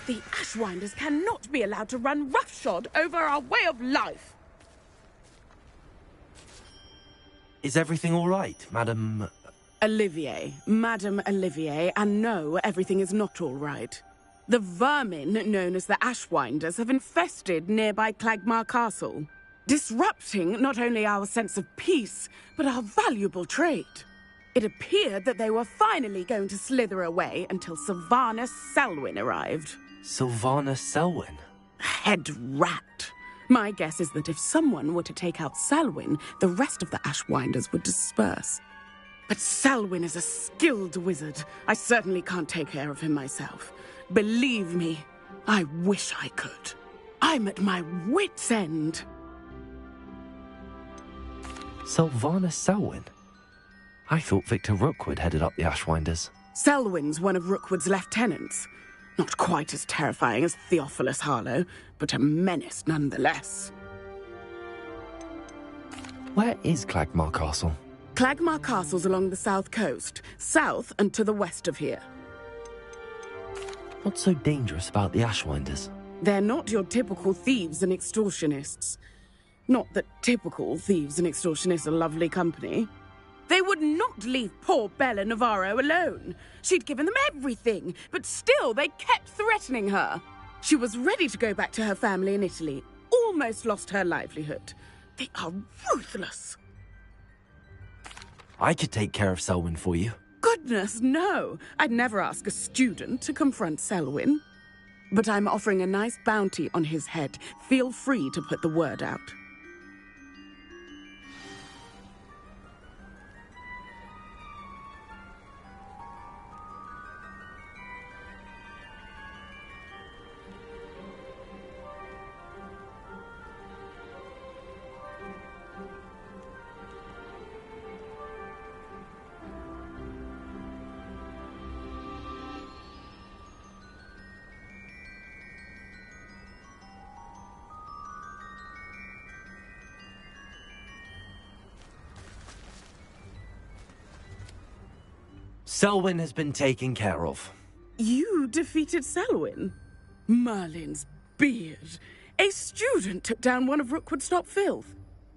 The Ashwinders cannot be allowed to run roughshod over our way of life. Is everything all right, Madam... Olivier, Madame Olivier, and no, everything is not all right. The vermin known as the Ashwinders have infested nearby Clagmar Castle, disrupting not only our sense of peace, but our valuable trade. It appeared that they were finally going to slither away until Sylvana Selwyn arrived. Sylvana Selwyn? Head rat. My guess is that if someone were to take out Selwyn, the rest of the Ashwinders would disperse. But Selwyn is a skilled wizard. I certainly can't take care of him myself. Believe me, I wish I could. I'm at my wit's end. Sylvana Selwyn? I thought Victor Rookwood headed up the Ashwinders. Selwyn's one of Rookwood's lieutenants. Not quite as terrifying as Theophilus Harlow, but a menace nonetheless. Where is Clagmar Castle? Clagmar Castle's along the south coast, south and to the west of here. What's so dangerous about the Ashwinders? They're not your typical thieves and extortionists. Not that typical thieves and extortionists are lovely company. They would not leave poor Bella Navarro alone. She'd given them everything, but still they kept threatening her. She was ready to go back to her family in Italy, almost lost her livelihood. They are ruthless. I could take care of Selwyn for you. Goodness, no. I'd never ask a student to confront Selwyn. But I'm offering a nice bounty on his head. Feel free to put the word out. Selwyn has been taken care of. You defeated Selwyn? Merlin's beard. A student took down one of Rookwood's top filth.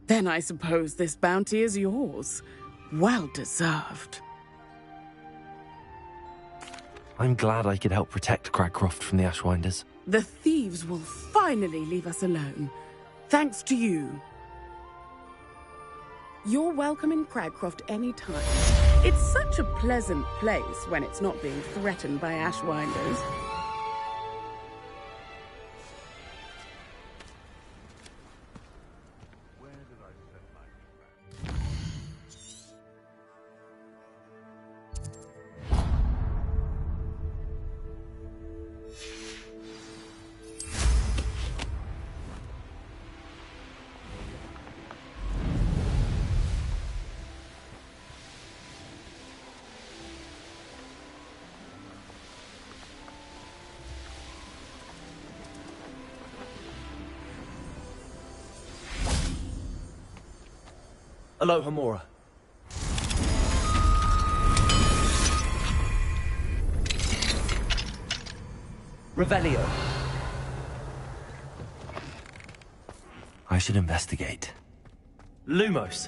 Then I suppose this bounty is yours. Well deserved. I'm glad I could help protect Cragcroft from the Ashwinders. The thieves will finally leave us alone. Thanks to you. You're welcome in Cragcroft anytime. It's such a pleasant place when it's not being threatened by Ashwinders. Aloha, Mora. Revelio. I should investigate. Lumos.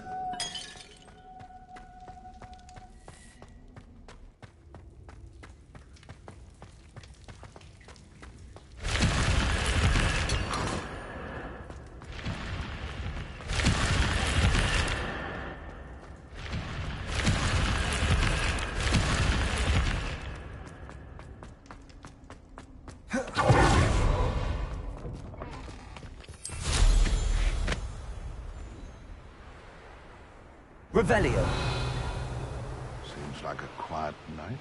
Revelio. Seems like a quiet night.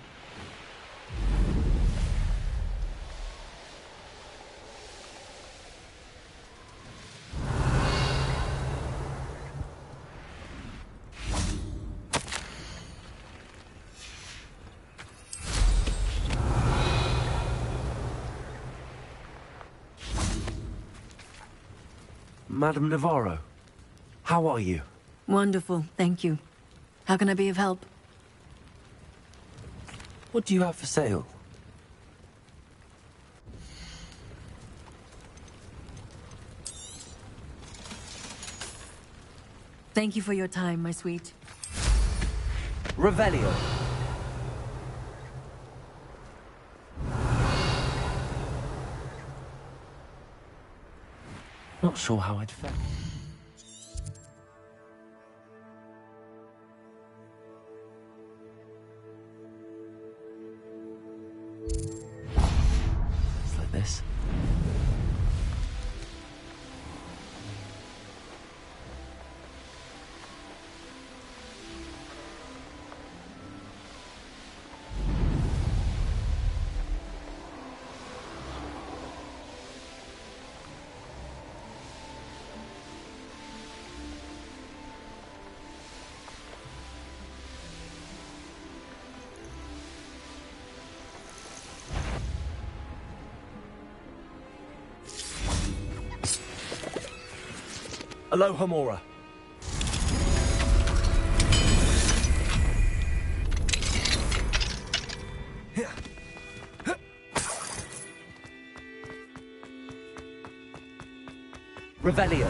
Madame Navarro, how are you? Wonderful, thank you. How can I be of help? What do you have for sale? Thank you for your time, my sweet. Revelio. Not sure how I'd fare. It's like this. Aloha Mora. Revelio.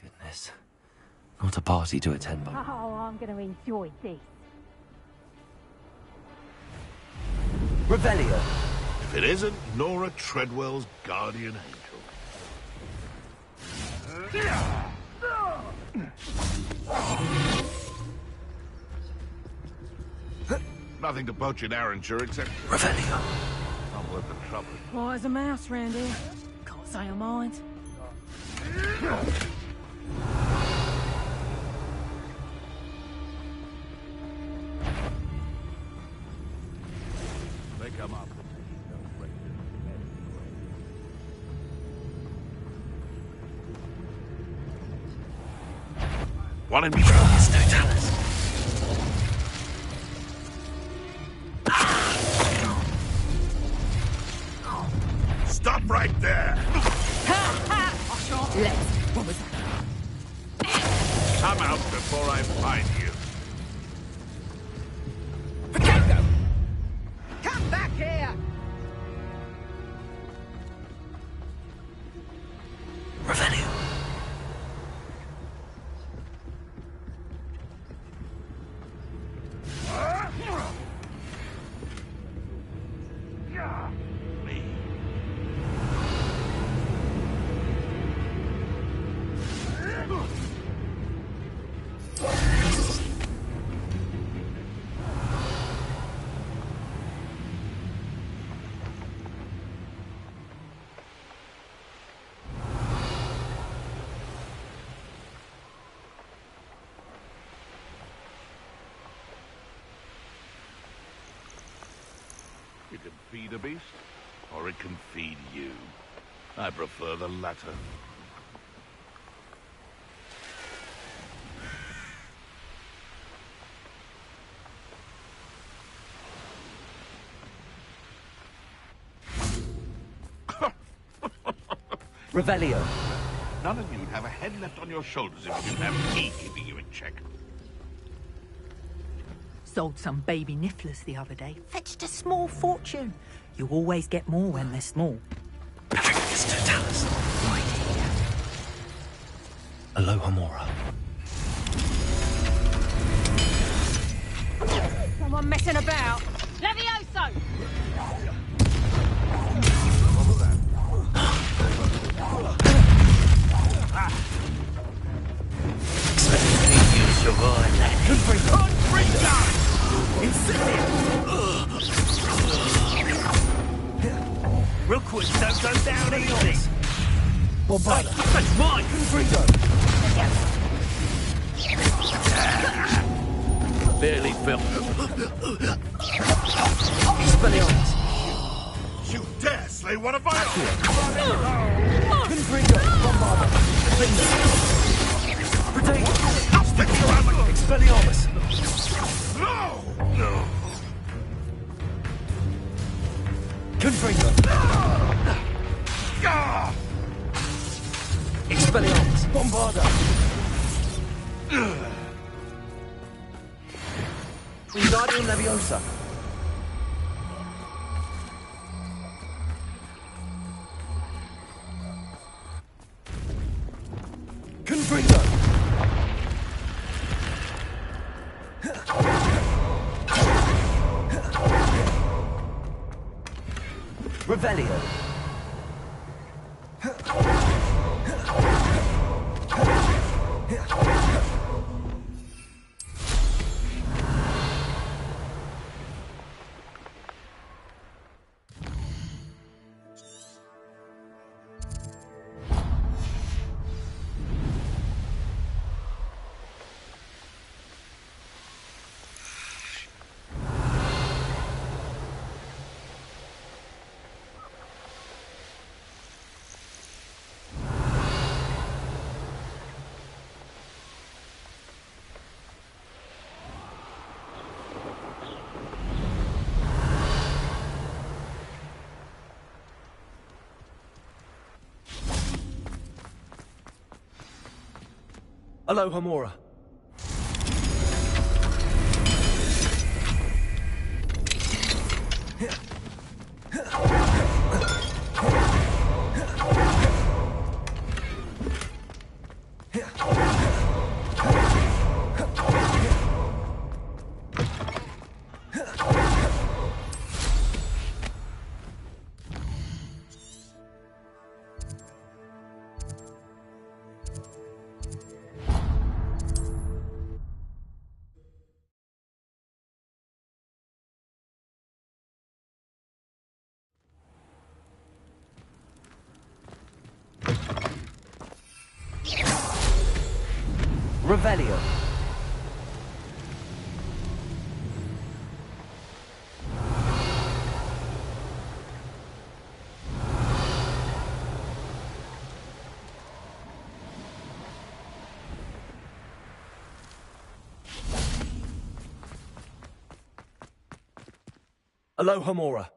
Goodness. Not a party to attend, but... Oh, I'm going to enjoy this. Revelio. If it isn't Nora Treadwell's guardian angel. Nothing to poach in Arrowshire except... Revelio. Not worth the trouble. Why as a mouse, Randy? Can't say I mind. They come up. One in me. It's no talent. Stop right there! What was that? Come out before I find you. Potato! Come back here! Revelio. Me. You can feed a beast, or it can feed you. I prefer the latter. Revelio. None of you'd have a head left on your shoulders if you didn't have me keeping you in check. Sold some baby nifflers the other day. Fetched a small fortune. You always get more when they're small. Perfectus totalis. Right here. Aloha Mora. Someone messing about. Levioso! You survive that. Rookwood don't go down easy. That's mine. Barely felt. Expelliarmus. You dare slay one of my own! Confringo. Bombarda. Protego. Stick around like Expelliarmus. No! No. Confringo. Ah! Expelliarmus. Bombarda. Wingardium Leviosa. Confringo. Revelio. Aloha Mora. Revelio. Aloha Mora.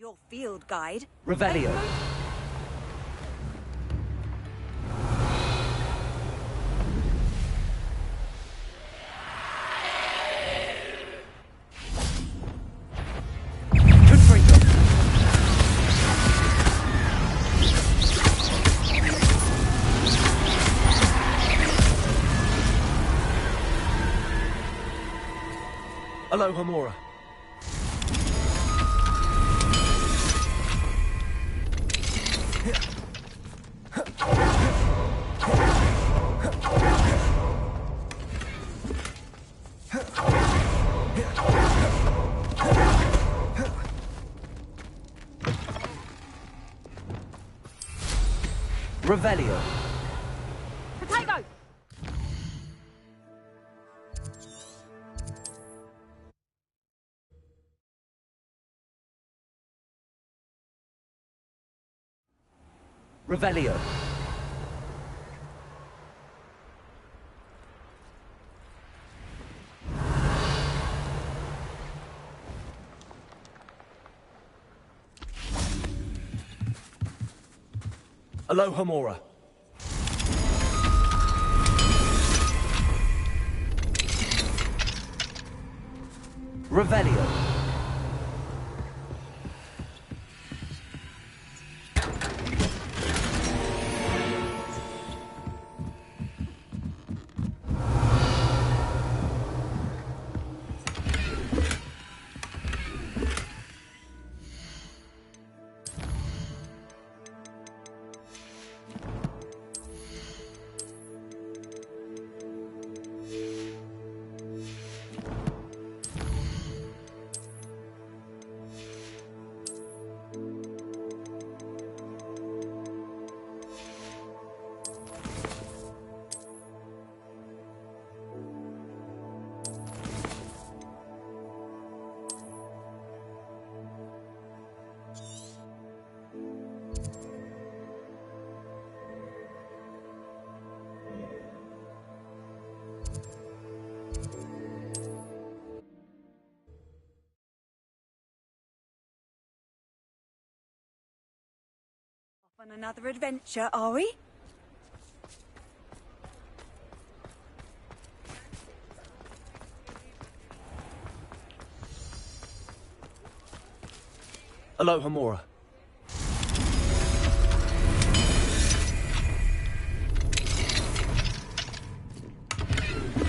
your field guide. Revelio. Aloha Mora. Revelio. Potato! Revelio. Aloha Mora. Revelio. On another adventure, are we? Aloha Mora.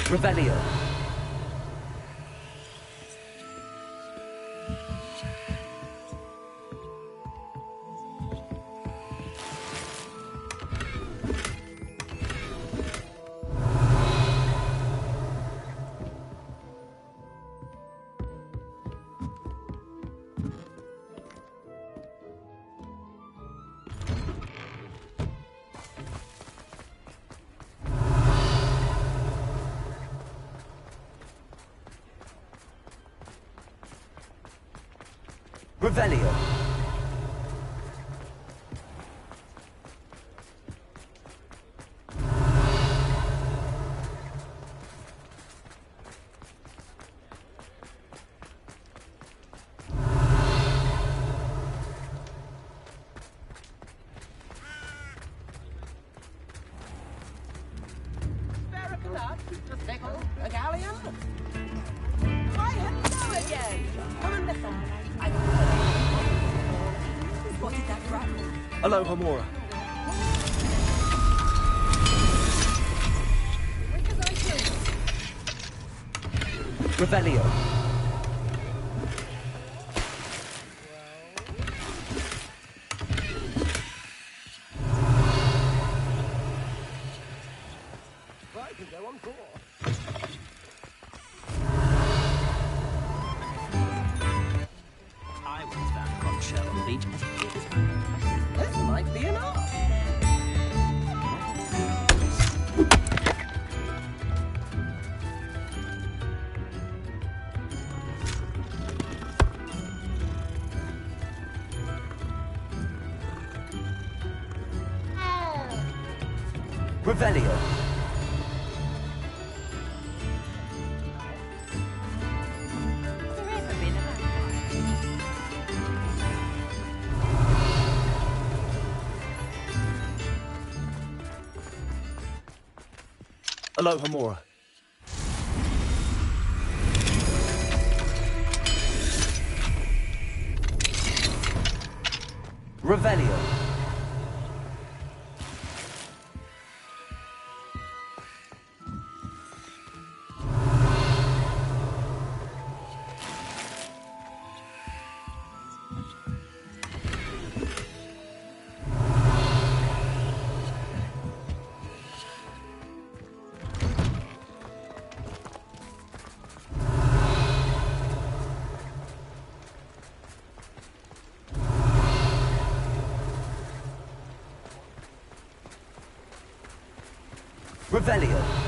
Revelio. Revelio. A pickle, a galleon. I hello again. Come and listen. What did that rattle? Aloha Mora. Quick as I can. Revelio. I could go on tour. I was that conch shell on the beach. This might be enough. Revelio. Alohomora. Revelio. Revelio.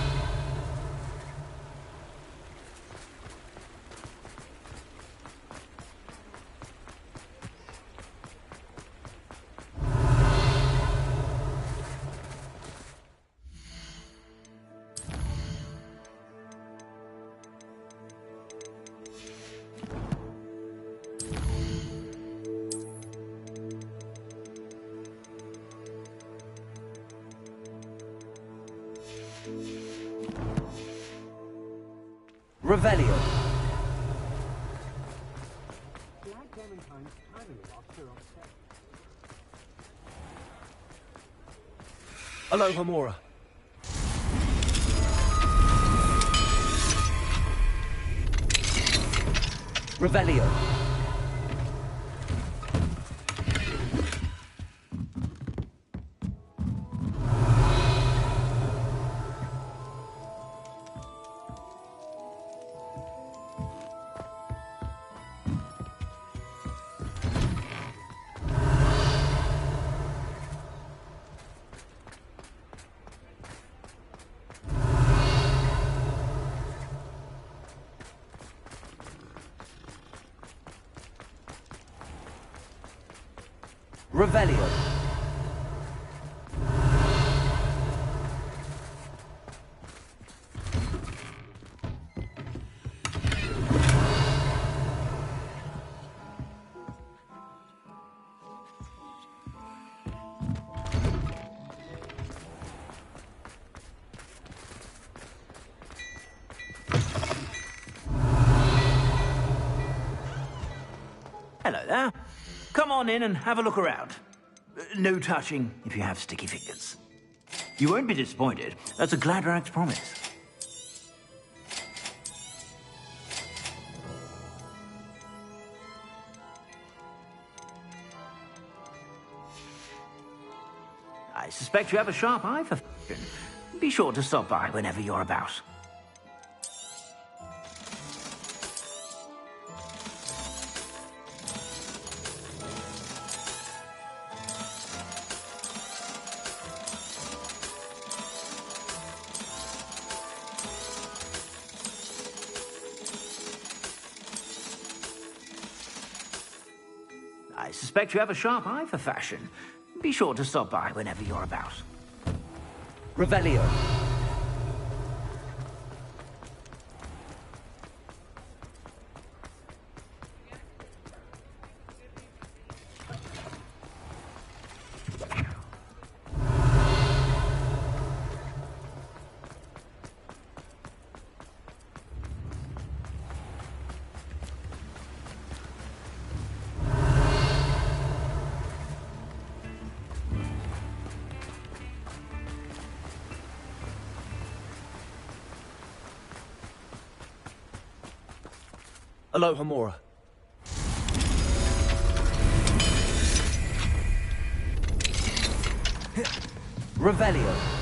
Revelio. Alohomora. Revelio. Revelio. Hello there. Come on in and have a look around. No touching if you have sticky fingers. You won't be disappointed. That's a Gladrax promise. I suspect you have a sharp eye for fashion. Be sure to stop by whenever you're about. I suspect you have a sharp eye for fashion. Be sure to stop by whenever you're about. Revelio. Alohomora. Revelio.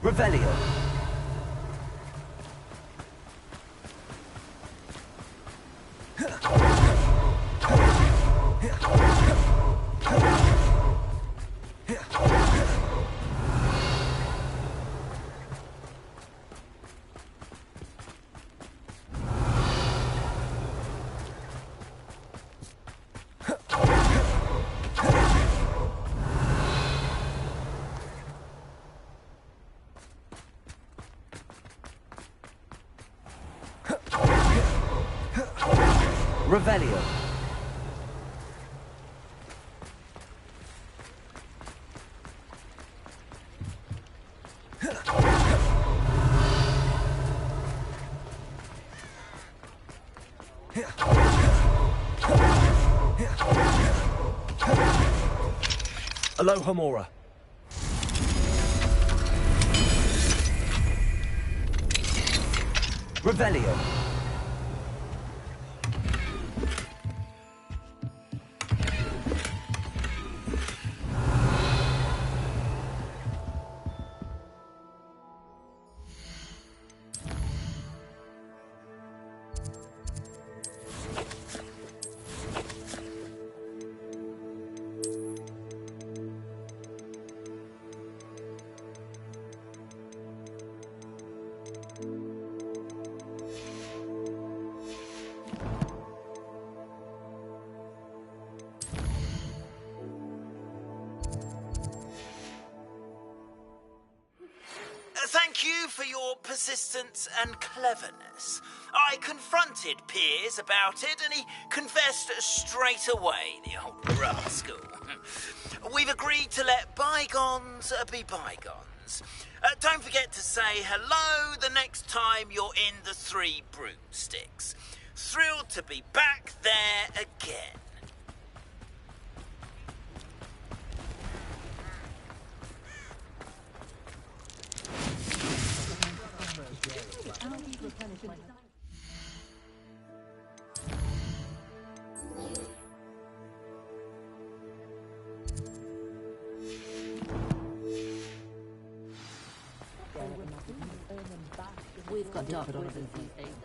Revelio. Revelio. Aloha Mora. Revelio. Thank you for your persistence and cleverness. I confronted Piers about it, and he confessed straight away, the old rascal. We've agreed to let bygones be bygones. Don't forget to say hello the next time you're in the Three Broomsticks. Thrilled to be back there again. We've got dark wizards these days.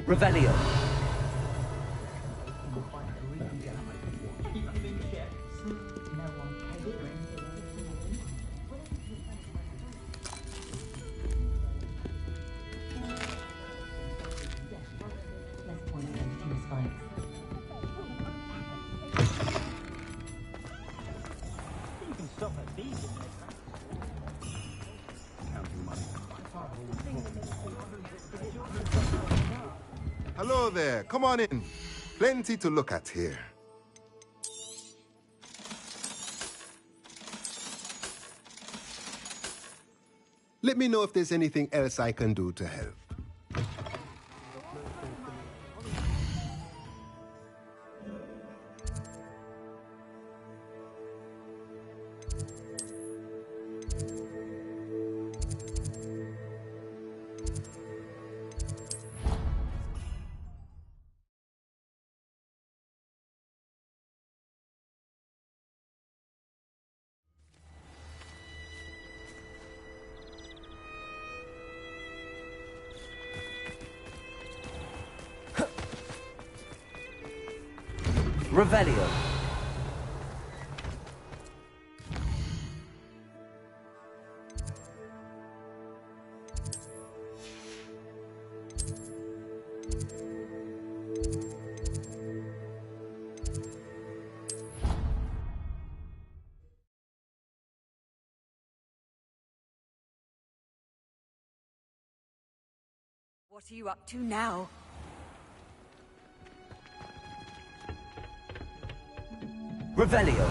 Revelio. Hello there, come on in. Plenty to look at here. Let me know if there's anything else I can do to help. Revelio. What are you up to now? Revelio.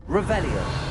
Revelio.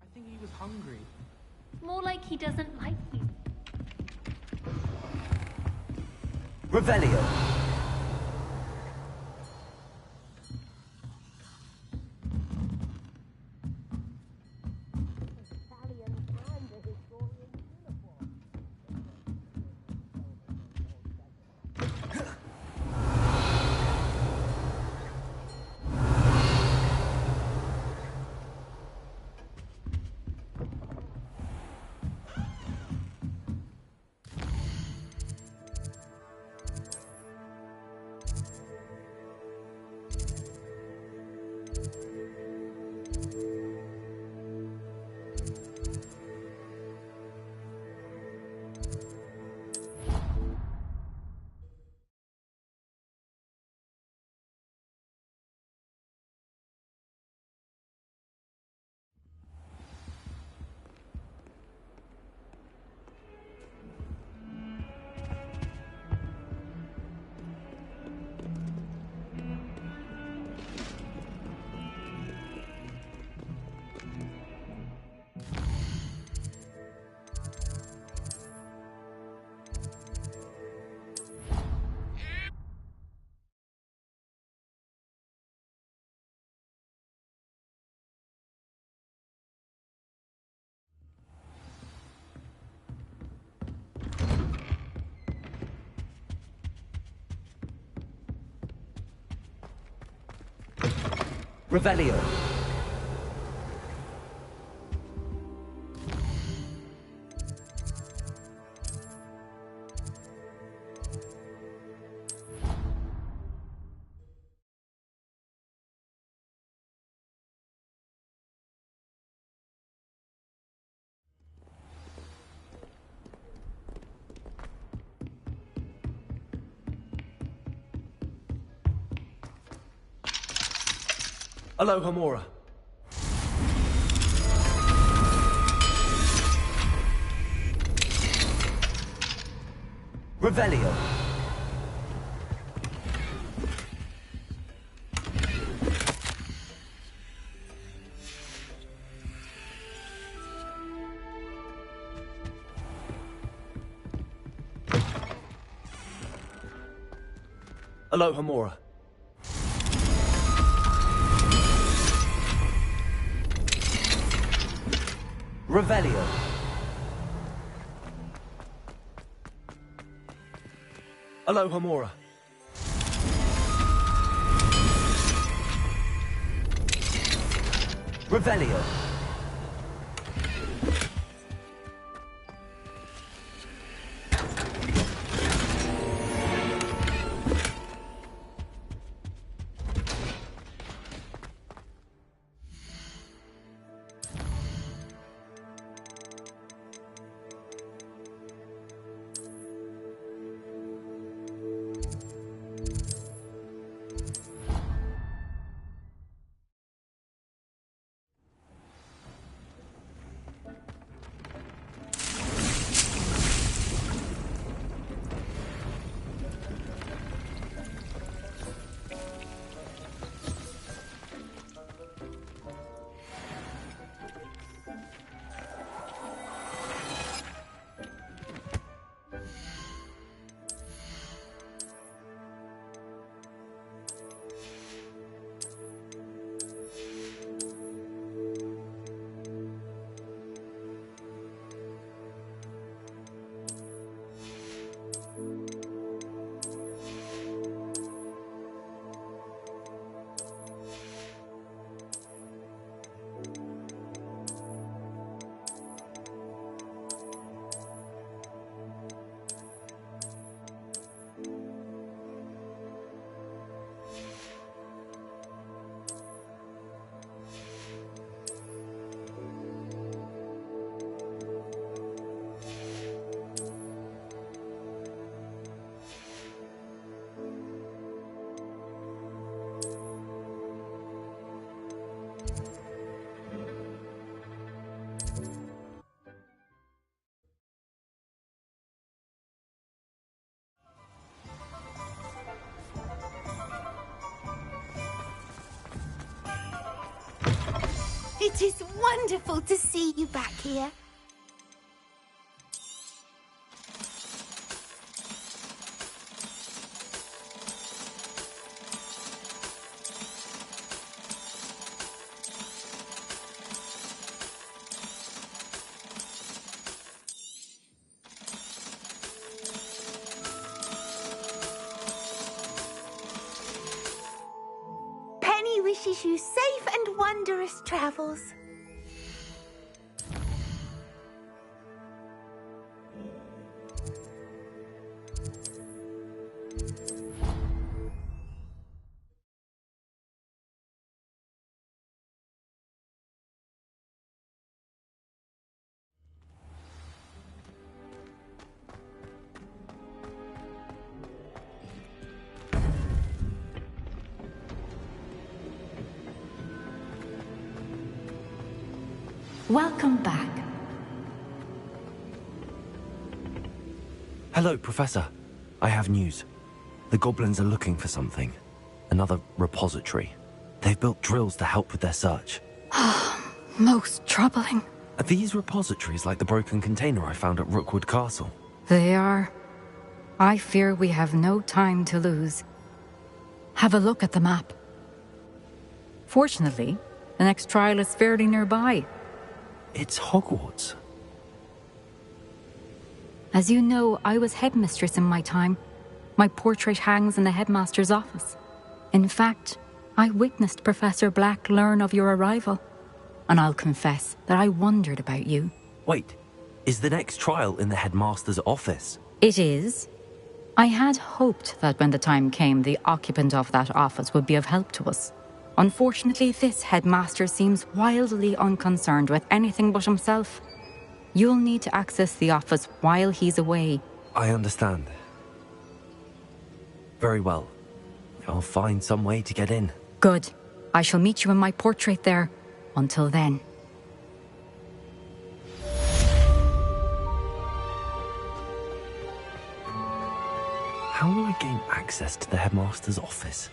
I think he was hungry. More like he doesn't like you. Revelio. Revelio. Aloha Mora. Revelio. Aloha Mora. Revelio. Aloha, Mora. Revelio. It is wonderful to see you back here. Penny wishes you safe and wondrous travels. Welcome back. Hello, Professor. I have news. The goblins are looking for something. Another repository. They've built drills to help with their search. Most troubling. Are these repositories like the broken container I found at Rookwood Castle? They are. I fear we have no time to lose. Have a look at the map. Fortunately, the next trial is fairly nearby. It's Hogwarts. As you know, I was headmistress in my time. My portrait hangs in the headmaster's office. In fact, I witnessed Professor Black learn of your arrival. And I'll confess that I wondered about you. Wait, is the next trial in the headmaster's office? It is. I had hoped that when the time came, the occupant of that office would be of help to us. Unfortunately, this headmaster seems wildly unconcerned with anything but himself. You'll need to access the office while he's away. I understand. Very well. I'll find some way to get in. Good. I shall meet you in my portrait there. Until then. How will I gain access to the headmaster's office?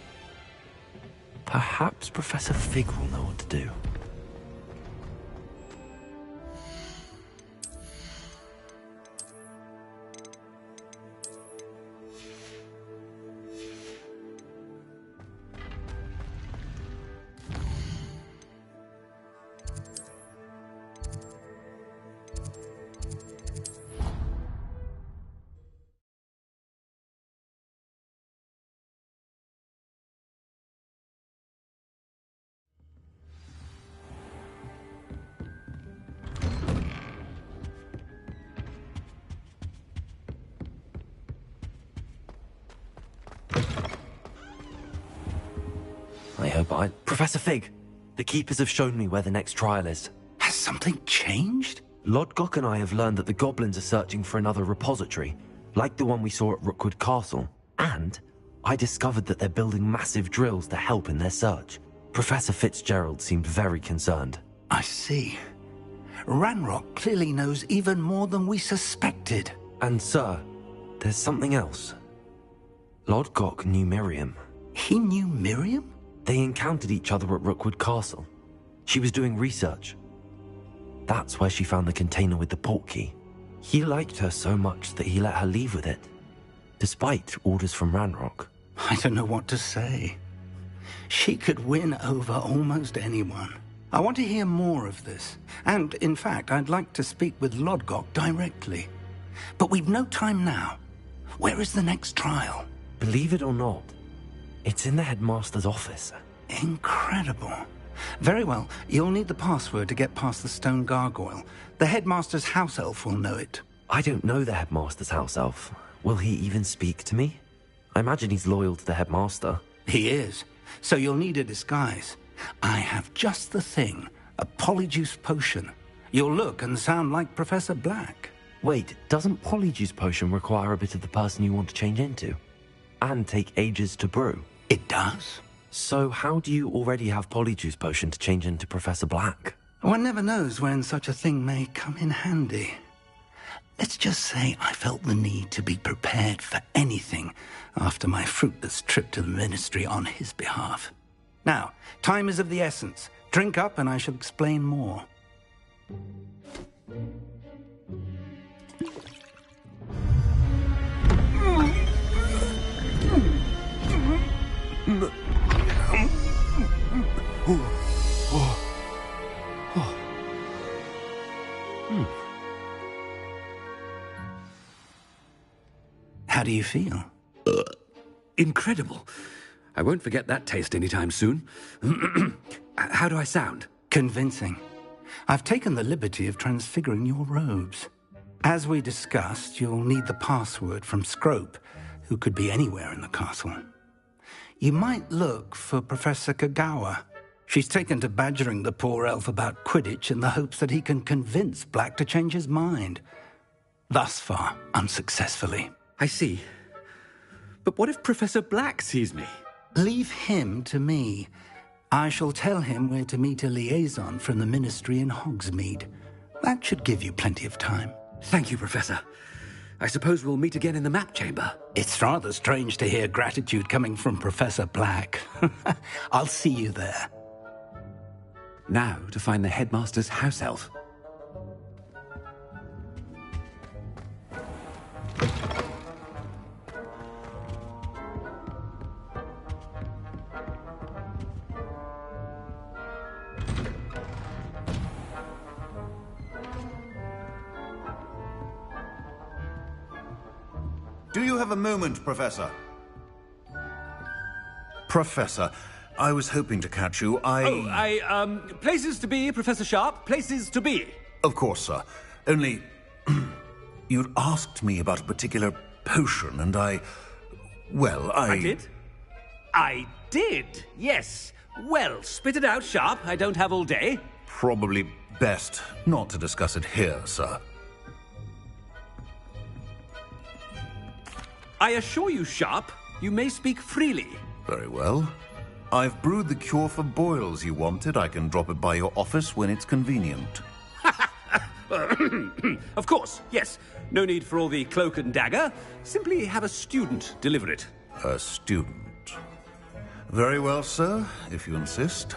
Perhaps Professor Fig will know what to do. but Professor Fig, the Keepers have shown me where the next trial is. Has something changed? Lodgok and I have learned that the goblins are searching for another repository, like the one we saw at Rookwood Castle. And I discovered that they're building massive drills to help in their search. Professor Fitzgerald seemed very concerned. I see. Ranrock clearly knows even more than we suspected. And sir, there's something else. Lodgok knew Miriam. He knew Miriam? They encountered each other at Rookwood Castle. She was doing research. That's where she found the container with the portkey. He liked her so much that he let her leave with it, despite orders from Ranrock. I don't know what to say. She could win over almost anyone. I want to hear more of this. And, in fact, I'd like to speak with Lodgok directly. But we've no time now. Where is the next trial? Believe it or not, it's in the headmaster's office. Incredible. Very well. You'll need the password to get past the stone gargoyle. The headmaster's house elf will know it. I don't know the headmaster's house elf. Will he even speak to me? I imagine he's loyal to the headmaster. He is. So you'll need a disguise. I have just the thing. A polyjuice potion. You'll look and sound like Professor Black. Wait, doesn't polyjuice potion require a bit of the person you want to change into? And take ages to brew? It does. So how do you already have polyjuice potion to change into Professor Black? One never knows when such a thing may come in handy. Let's just say I felt the need to be prepared for anything after my fruitless trip to the Ministry on his behalf. Now, time is of the essence. Drink up and I shall explain more. How do you feel? Incredible. I won't forget that taste anytime soon. How do I sound? Convincing. I've taken the liberty of transfiguring your robes. As we discussed, you'll need the password from Scrope, who could be anywhere in the castle. You might look for Professor Kagawa. She's taken to badgering the poor elf about Quidditch in the hopes that he can convince Black to change his mind. Thus far, unsuccessfully. I see. But what if Professor Black sees me? Leave him to me. I shall tell him where to meet a liaison from the Ministry in Hogsmeade. That should give you plenty of time. Thank you, Professor. I suppose we'll meet again in the map chamber. It's rather strange to hear gratitude coming from Professor Black. I'll see you there. Now to find the headmaster's house elf. Do you have a moment, Professor? Professor, I was hoping to catch you. Places to be, Professor Sharp. Places to be. Of course, sir. Only, you'd asked me about a particular potion, and I did? I did, yes. Well, spit it out, Sharp. I don't have all day. Probably best not to discuss it here, sir. I assure you, Sharp, you may speak freely. Very well. I've brewed the cure for boils you wanted. I can drop it by your office when it's convenient. Of course, yes. No need for all the cloak and dagger. Simply have a student deliver it. A student. Very well, sir, if you insist.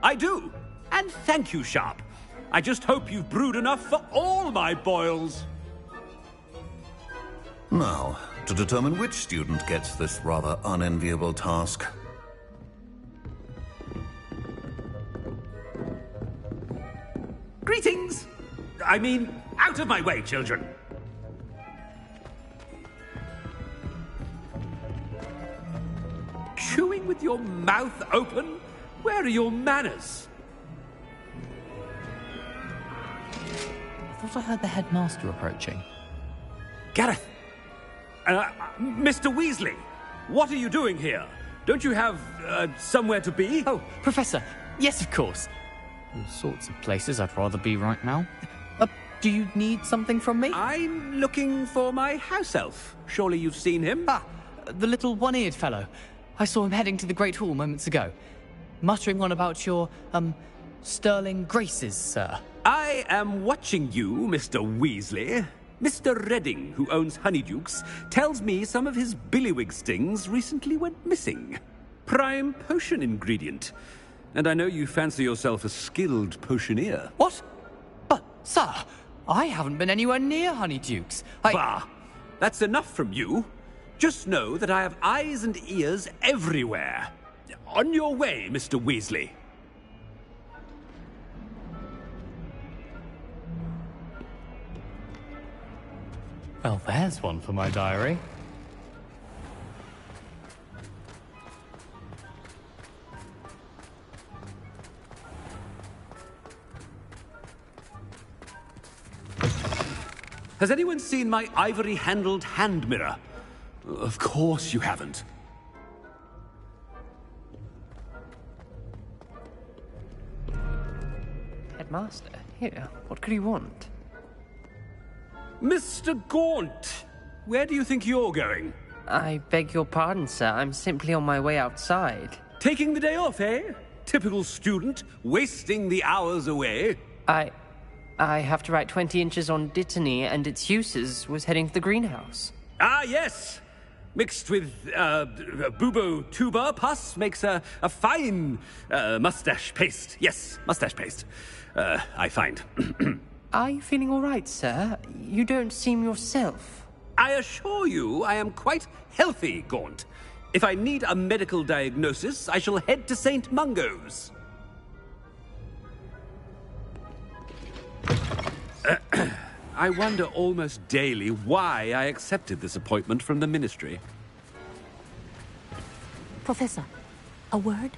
I do. And thank you, Sharp. I just hope you've brewed enough for all my boils. Now, to determine which student gets this rather unenviable task. Greetings! I mean, out of my way, children. Chewing with your mouth open? Where are your manners? I thought I heard the headmaster approaching. Gareth! Mr. Weasley, what are you doing here? Don't you have, somewhere to be? Oh, Professor. Yes, of course. All sorts of places I'd rather be right now. Do you need something from me? I'm looking for my house elf. Surely you've seen him? Ah, the little one-eared fellow. I saw him heading to the Great Hall moments ago, muttering on about your, sterling graces, sir. I am watching you, Mr. Weasley. Mr. Redding, who owns Honeydukes, tells me some of his billywig stings recently went missing. Prime potion ingredient. And I know you fancy yourself a skilled potioneer. What? But, sir, I haven't been anywhere near Honeydukes. Bah! That's enough from you. Just know that I have eyes and ears everywhere. On your way, Mr. Weasley. Well, there's one for my diary. Has anyone seen my ivory-handled hand mirror? Of course you haven't. Headmaster, here, what could he want? Mr. Gaunt, where do you think you're going? I beg your pardon, sir. I'm simply on my way outside. Taking the day off, eh? Typical student, wasting the hours away. I have to write 20 inches on Dittany and its uses. Was heading to the greenhouse. Ah, yes! Mixed with, bubo tuber pus makes a fine, mustache paste. Yes, mustache paste. I find. Are you feeling all right, sir? You don't seem yourself. I assure you I am quite healthy, Gaunt. If I need a medical diagnosis, I shall head to St. Mungo's. I wonder almost daily why I accepted this appointment from the Ministry. Professor, a word?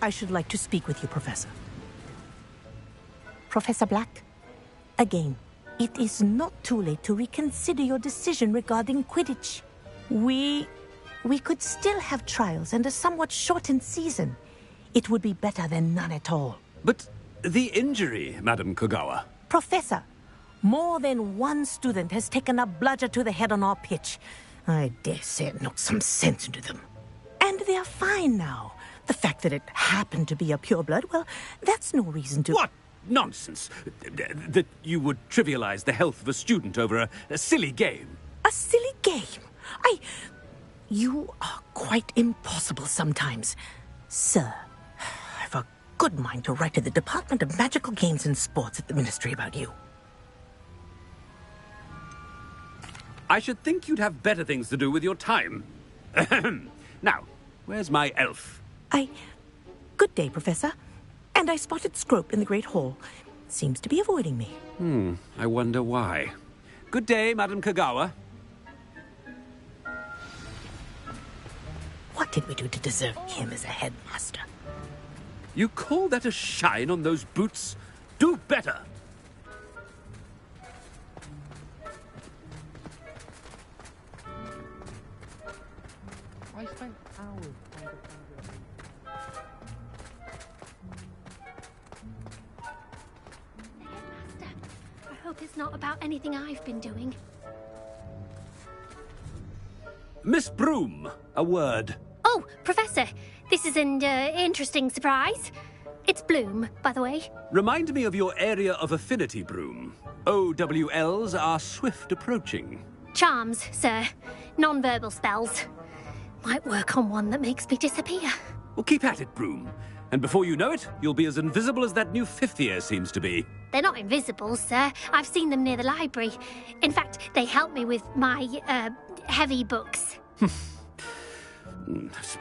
I should like to speak with you, Professor. Professor Black, again, it is not too late to reconsider your decision regarding Quidditch. We could still have trials and a somewhat shortened season. It would be better than none at all. But the injury, Madam Kogawa. Professor, more than one student has taken a bludger to the head on our pitch. I dare say it knocked some sense into them. And they're fine now. The fact that it happened to be a pureblood, well, that's no reason to... What nonsense! That you would trivialize the health of a student over a silly game. A silly game? You are quite impossible sometimes. Sir, I've a good mind to write to the Department of Magical Games and Sports at the Ministry about you. I should think you'd have better things to do with your time. Now, where's my elf? Good day, Professor. And I spotted Scrope in the Great Hall. Seems to be avoiding me. I wonder why. Good day, Madam Kogawa. What did we do to deserve him as a headmaster? You call that a shine on those boots? Do better! I spent hours trying to find Headmaster, I hope it's not about anything I've been doing. Miss Broom, a word. Oh, Professor, this is an interesting surprise. It's Bloom, by the way. Remind me of your area of affinity, Broom. OWLs are swift approaching. Charms, sir. Non-verbal spells. Might work on one that makes me disappear. Well, keep at it, Broom. And before you know it, you'll be as invisible as that new fifth year seems to be. They're not invisible, sir. I've seen them near the library. In fact, they help me with my, heavy books.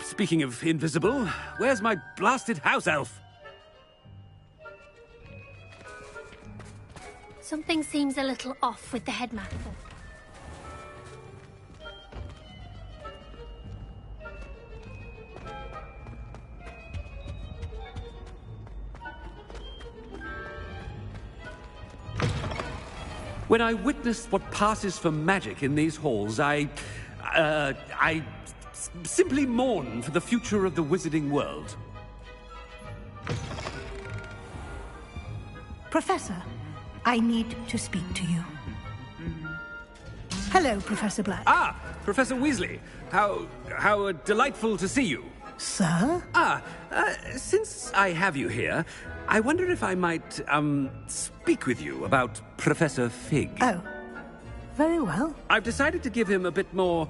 Speaking of invisible, where's my blasted house elf? Something seems a little off with the headmaster. When I witnessed what passes for magic in these halls, I simply mourn for the future of the wizarding world. Professor, I need to speak to you. Hello, Professor Black. Ah, Professor Weasley. How delightful to see you. Sir? Since I have you here, I wonder if I might, speak with you about Professor Fig. Oh, very well. I've decided to give him a bit more,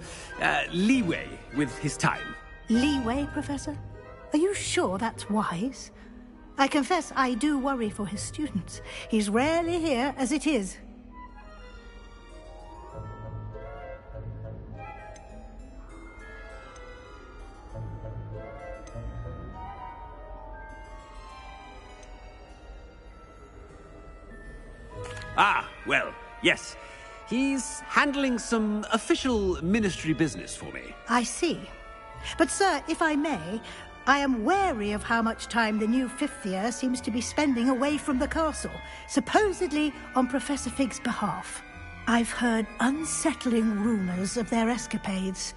leeway with his time. Leeway, Professor? Are you sure that's wise? I confess I do worry for his students. He's rarely here as it is. Ah, well, yes. He's handling some official ministry business for me. I see. But, sir, if I may, I am wary of how much time the new fifth year seems to be spending away from the castle, supposedly on Professor Fig's behalf. I've heard unsettling rumors of their escapades.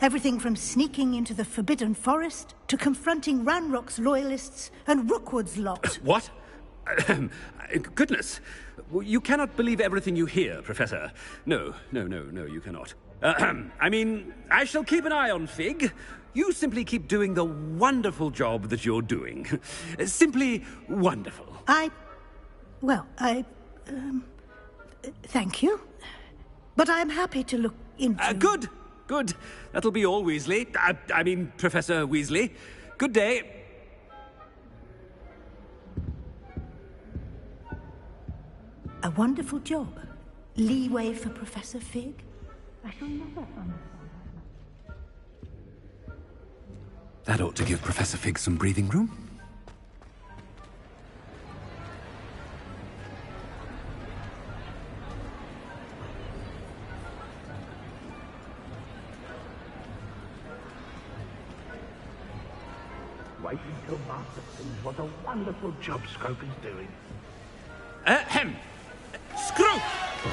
Everything from sneaking into the Forbidden Forest to confronting Ranrock's loyalists and Rookwood's lot. What? Goodness. You cannot believe everything you hear, Professor. No, you cannot. I mean, I shall keep an eye on Fig. You simply keep doing the wonderful job that you're doing. Simply wonderful. Thank you. But I'm happy to look into... Good. That'll be all, Weasley. I mean, Professor Weasley. Good day. A wonderful job. Leeway for Professor Fig. I shall never understand. That ought to give Professor Fig some breathing room. Wait until Master sees what a wonderful job Scrope is doing. Scrope!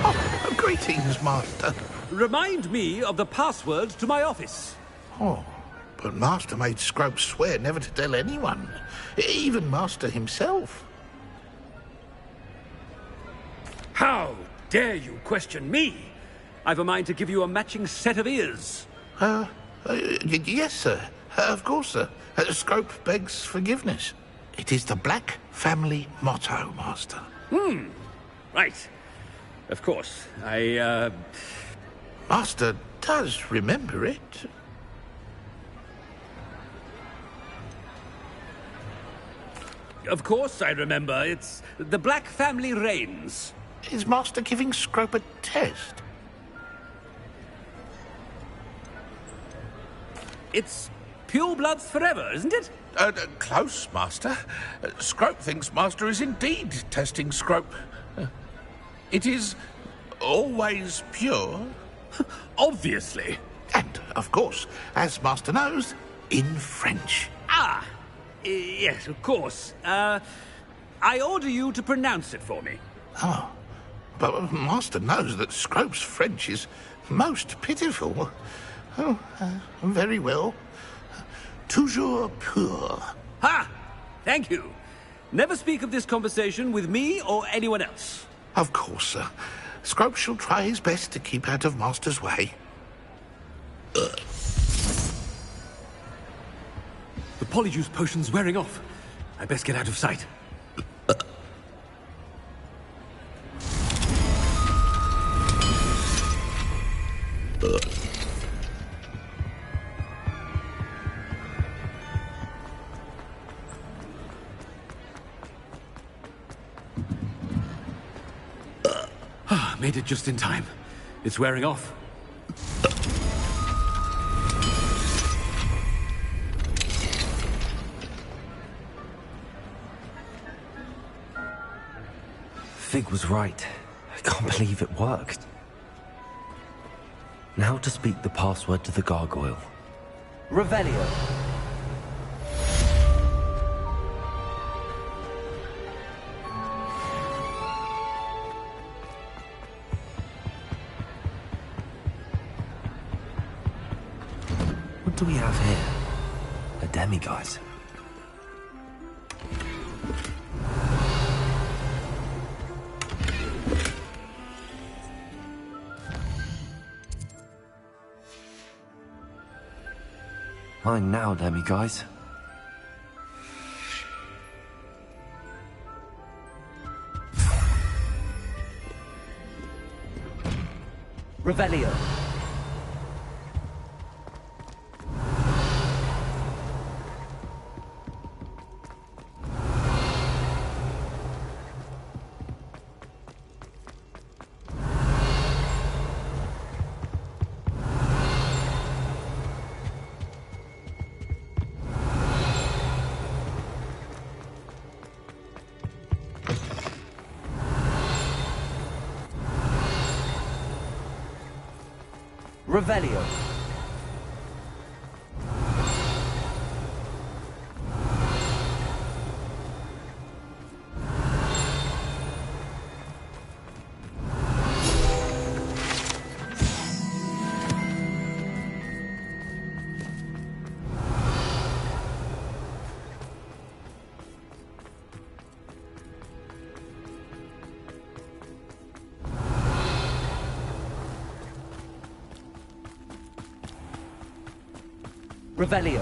Oh, greetings, Master. Remind me of the password to my office. Oh, but Master made Scrope swear never to tell anyone, even Master himself. How dare you question me? I've a mind to give you a matching set of ears. Yes, sir. Of course, sir. Scrope begs forgiveness. It is the Black family motto, Master. Right. Of course. Master does remember it. Of course I remember. It's the Black family reigns. Is Master giving Scrope a test? It's pure bloods forever, isn't it? Close, Master. Scrope thinks Master is indeed testing Scrope. It is always pure. Obviously. And, of course, as Master knows, in French. Yes, of course. I order you to pronounce it for me. Oh, but Master knows that Scrope's French is most pitiful. Oh, very well. Toujours pur. Ha! Thank you. Never speak of this conversation with me or anyone else. Of course, sir. Scrope shall try his best to keep out of Master's way. The polyjuice potion's wearing off. I best get out of sight. Made it just in time. It's wearing off. Fig was right. I can't believe it worked. Now to speak the password to the gargoyle. Revelio. do we have here? A demiguise. Mine now, demiguise. Revelio. Revelio. Revelio.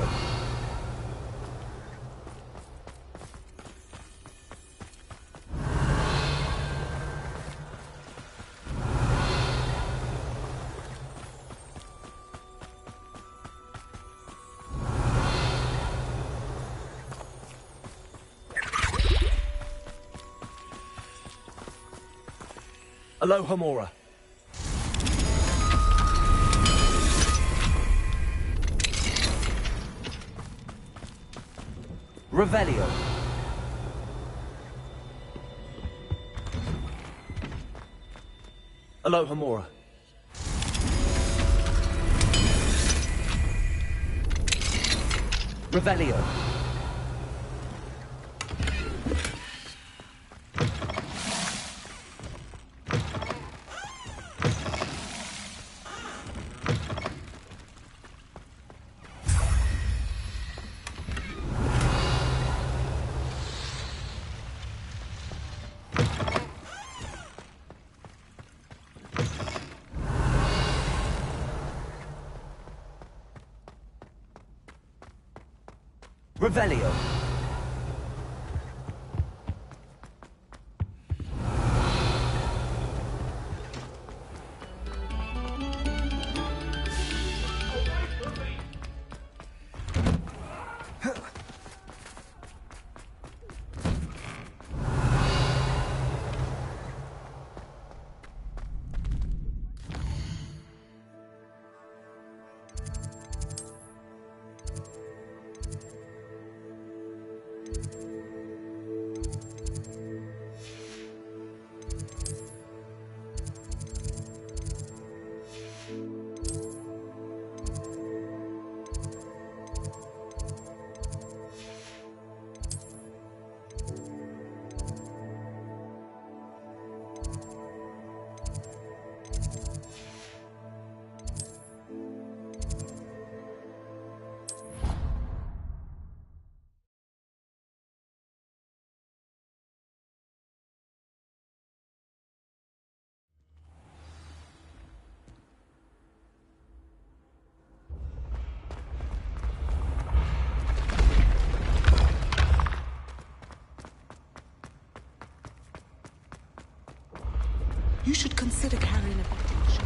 Aloha Mora. Revelio. Aloha Mora. Revelio. Revelio. You should consider carrying a package.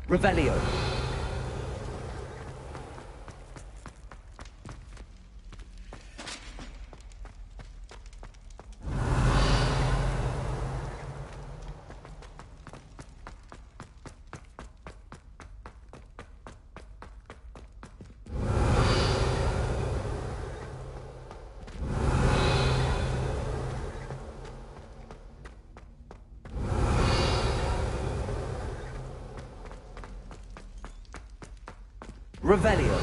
Revelio. Revelio.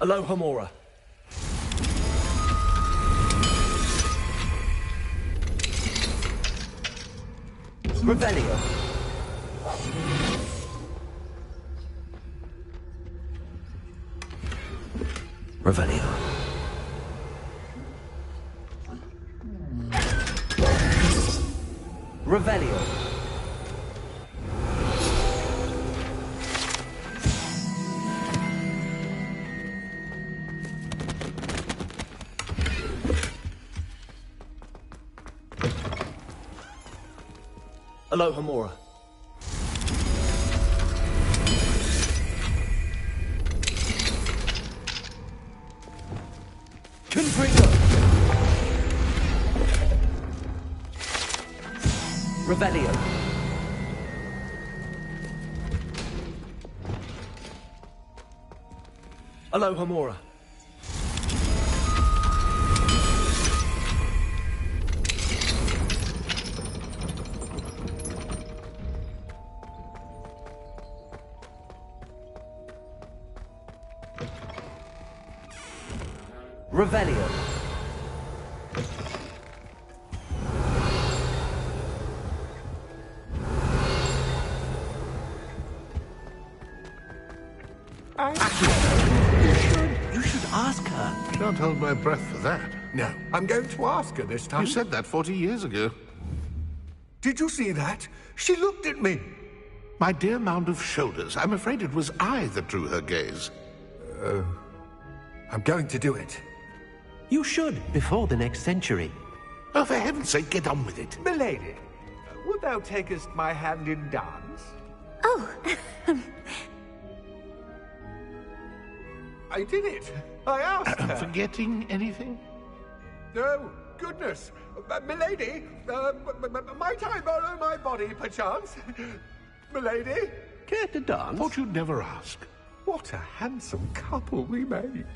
Aloha Mora. Revelio. Revelio. Revelio. Aloha Mora. Confringo. Revelio. Aloha Mora. Revelio. You should ask her. Shan't hold my breath for that. No, I'm going to ask her this time. You said that 40 years ago. Did you see that? She looked at me. My dear mound of shoulders, I'm afraid it was I that drew her gaze. I'm going to do it. You should, before the next century. Oh, for heaven's sake, get on with it. Milady, would thou takest my hand in dance? Oh, I did it. I asked her. Forgetting anything? No, goodness. Milady, might I borrow my body, perchance? Milady? Care to dance? Thought you'd never ask. What a handsome couple we make.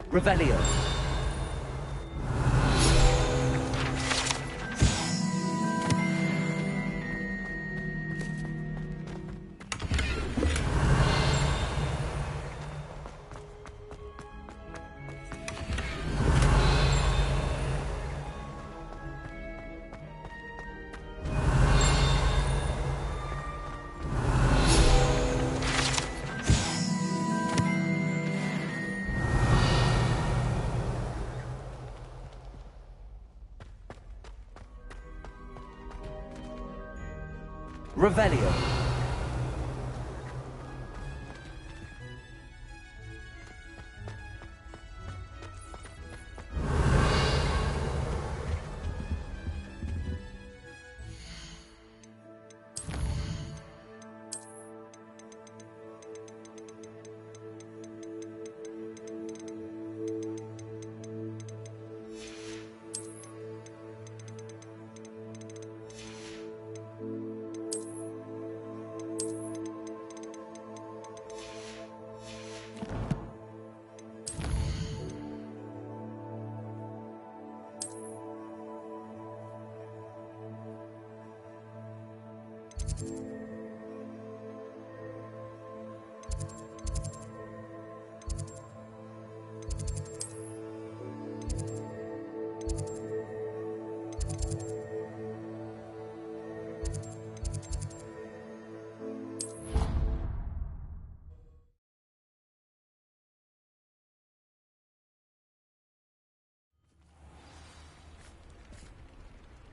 Revelio. Revelio.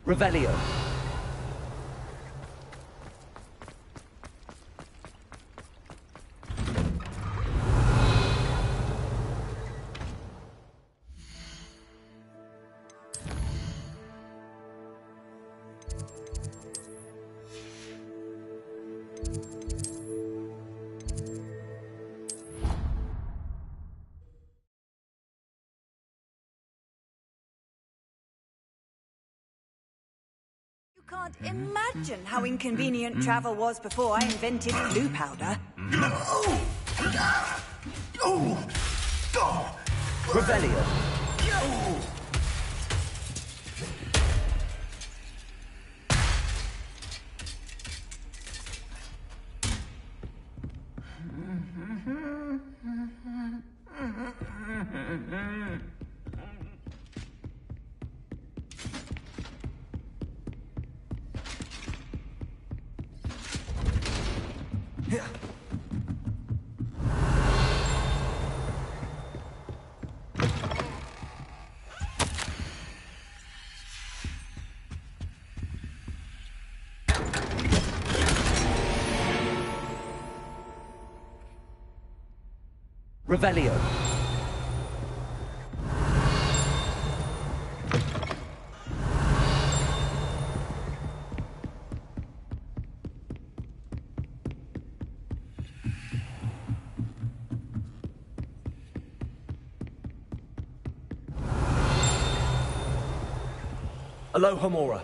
Revelio. Can't imagine how inconvenient travel was before I invented blue powder. Revelio. Revelio. Alohomora.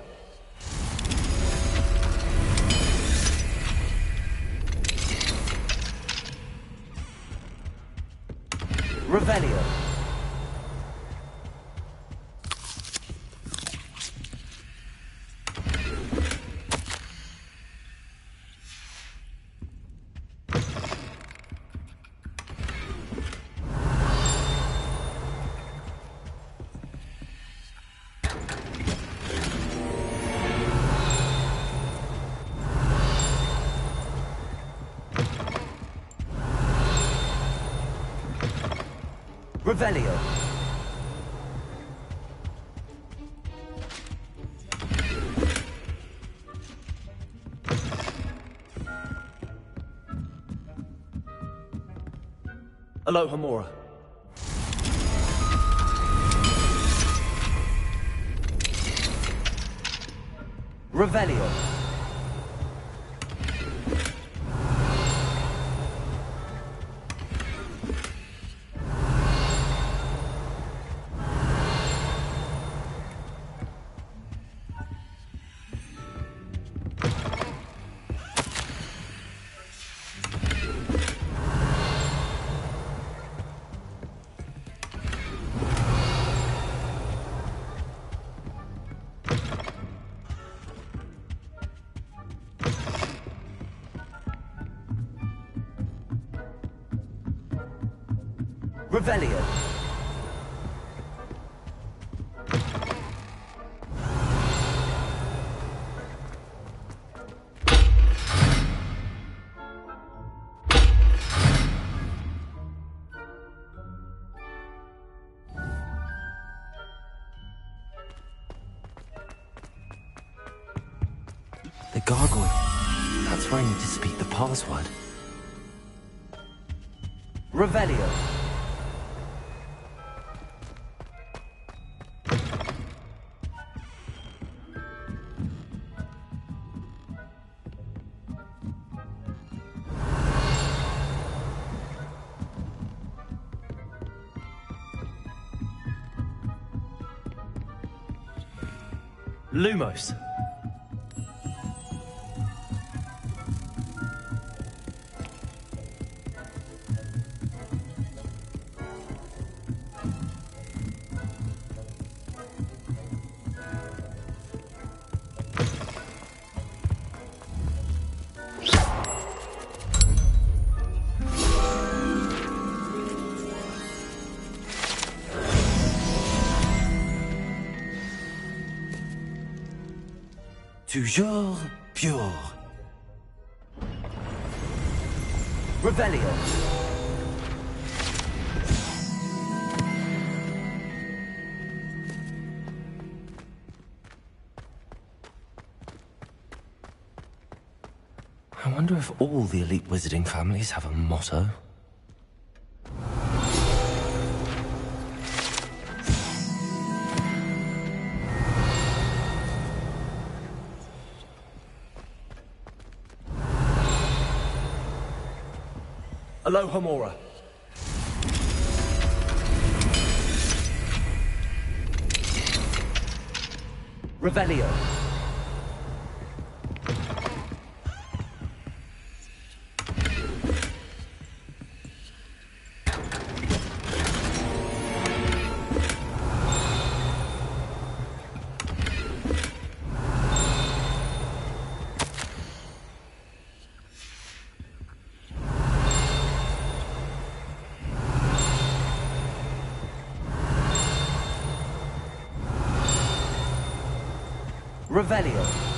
Revelio. Revelio. Alohomora. Revelio. Revelio. The gargoyle. That's where I need to speak the password. Revelio. Lumos. Toujours pure. Revelio. I wonder if all the elite wizarding families have a motto. Alohomora. Revelio. Revelio.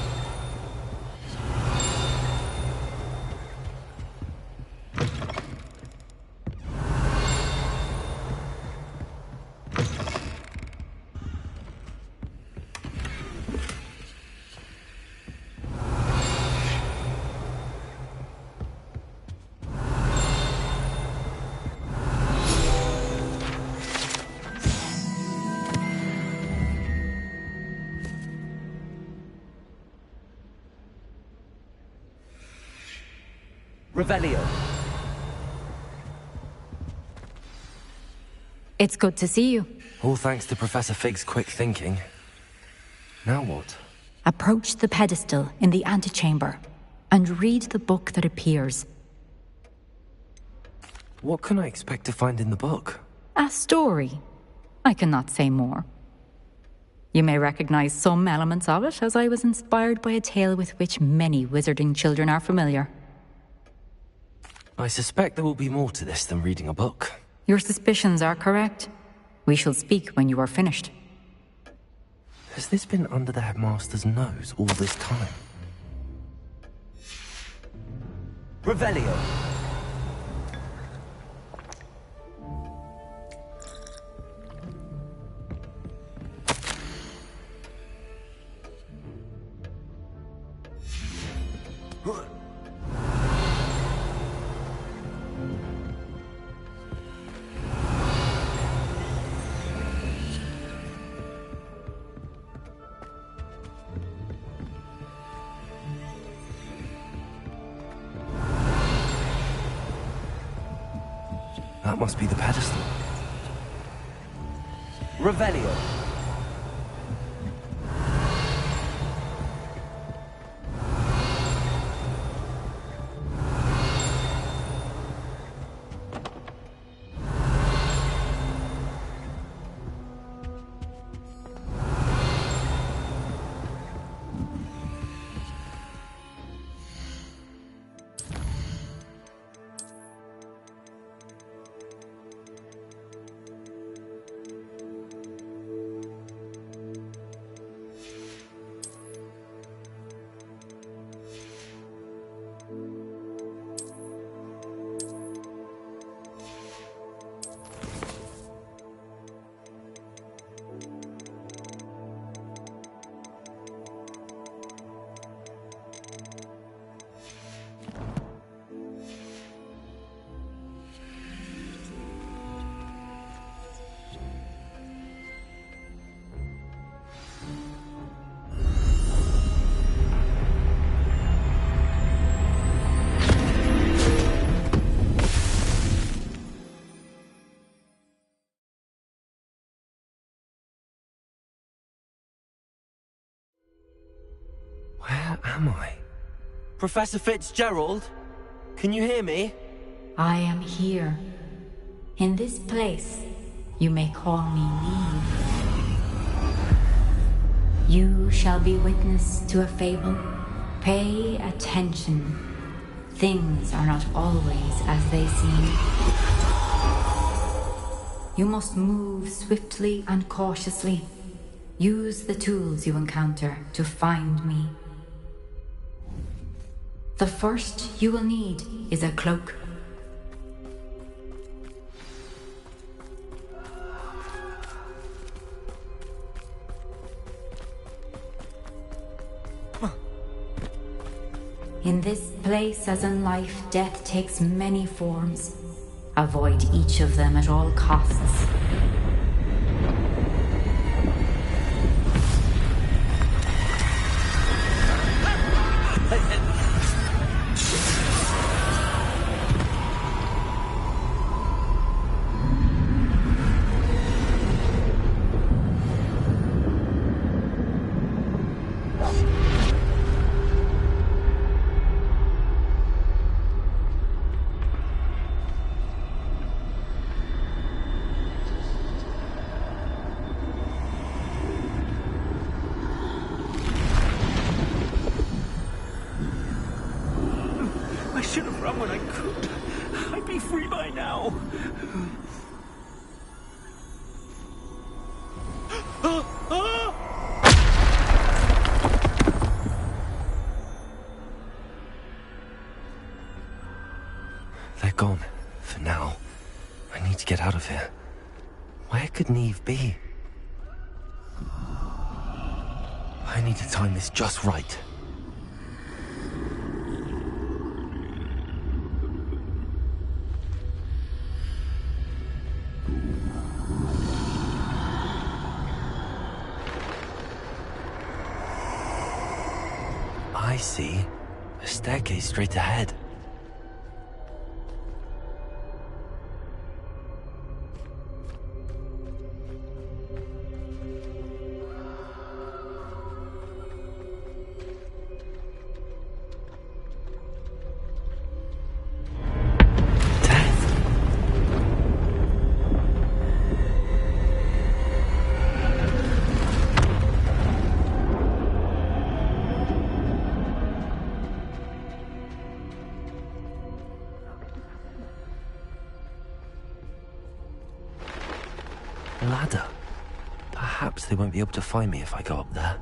Revelio. It's good to see you. All thanks to Professor Fig's quick thinking. Now what? Approach the pedestal in the antechamber and read the book that appears. What can I expect to find in the book? A story. I cannot say more. You may recognize some elements of it, as I was inspired by a tale with which many wizarding children are familiar. I suspect there will be more to this than reading a book. Your suspicions are correct. We shall speak when you are finished. Has this been under the headmaster's nose all this time? Revelio. That must be the pedestal. Revelio. Where am I? Professor Fitzgerald? Can you hear me? I am here. In this place, you may call me Neve. You shall be witness to a fable. Pay attention. Things are not always as they seem. You must move swiftly and cautiously. Use the tools you encounter to find me. The first you will need is a cloak. In this place, as in life, death takes many forms. Avoid each of them at all costs. to get out of here. Where could Neve be? I need to time this just right. I see. A staircase straight ahead. Ladder. Perhaps they won't be able to find me if I go up there.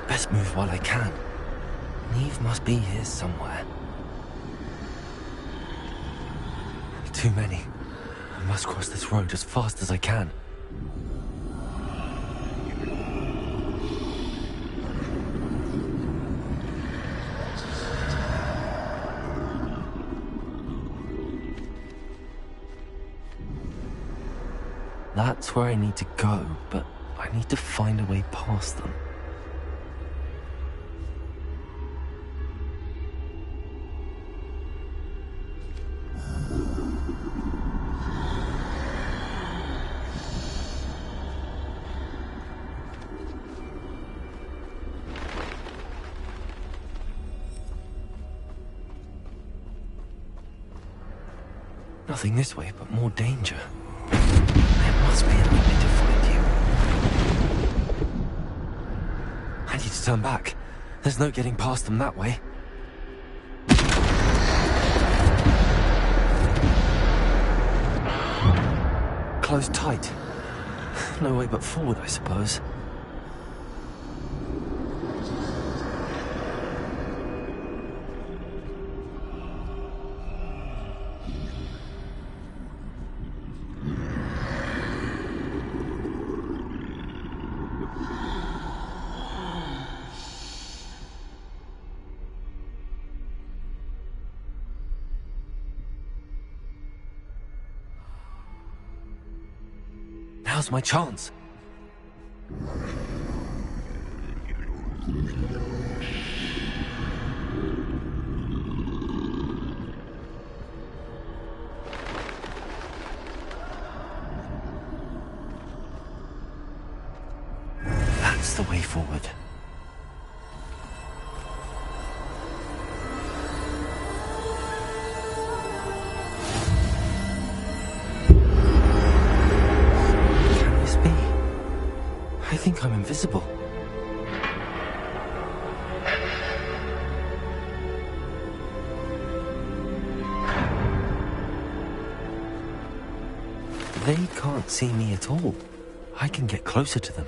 Best move while I can. Neve must be here somewhere. Too many. I must cross this road as fast as I can. That's where I need to go, but I need to find a way past them. Nothing this way, but more danger. There must be another way to find you. I need to turn back. There's no getting past them that way. Closed tight. No way but forward, I suppose. Now's my chance. That's the way forward. I think I'm invisible. They can't see me at all. I can get closer to them.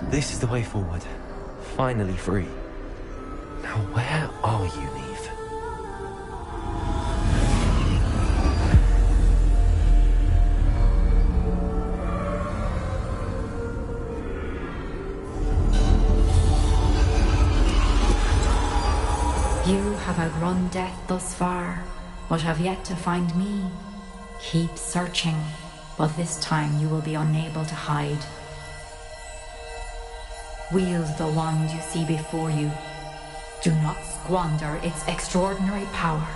This is the way forward. Finally free. Now where are you, Neve? You have outrun death thus far, but have yet to find me. Keep searching, but this time you will be unable to hide. Wield the wand you see before you. Do not squander its extraordinary power.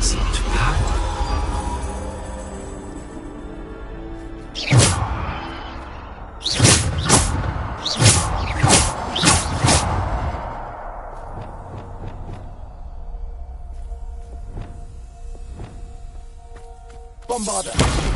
such power. Bombarder!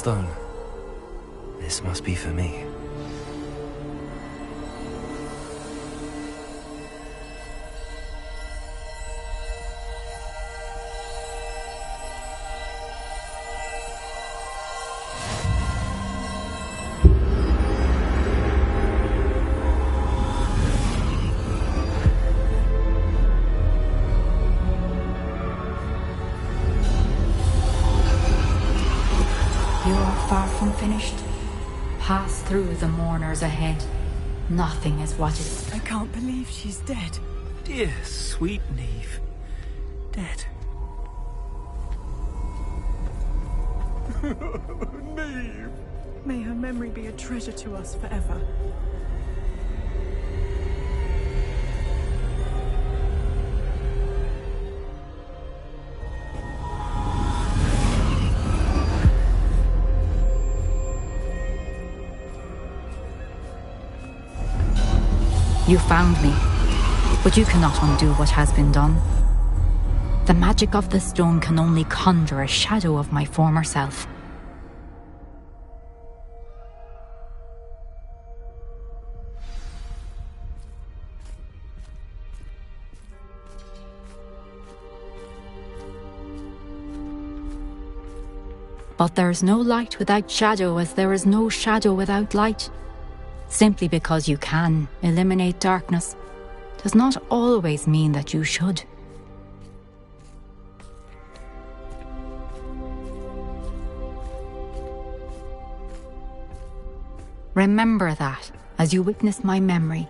stone. This must be for me. Far from finished. Pass through the mourners ahead. Nothing is what it is. I can't believe she's dead. Dear, sweet Neve. Dead. Neve! May her memory be a treasure to us forever. You found me, but you cannot undo what has been done. The magic of the stone can only conjure a shadow of my former self. But there is no light without shadow, as there is no shadow without light. Simply because you can eliminate darkness does not always mean that you should. Remember that as you witness my memory.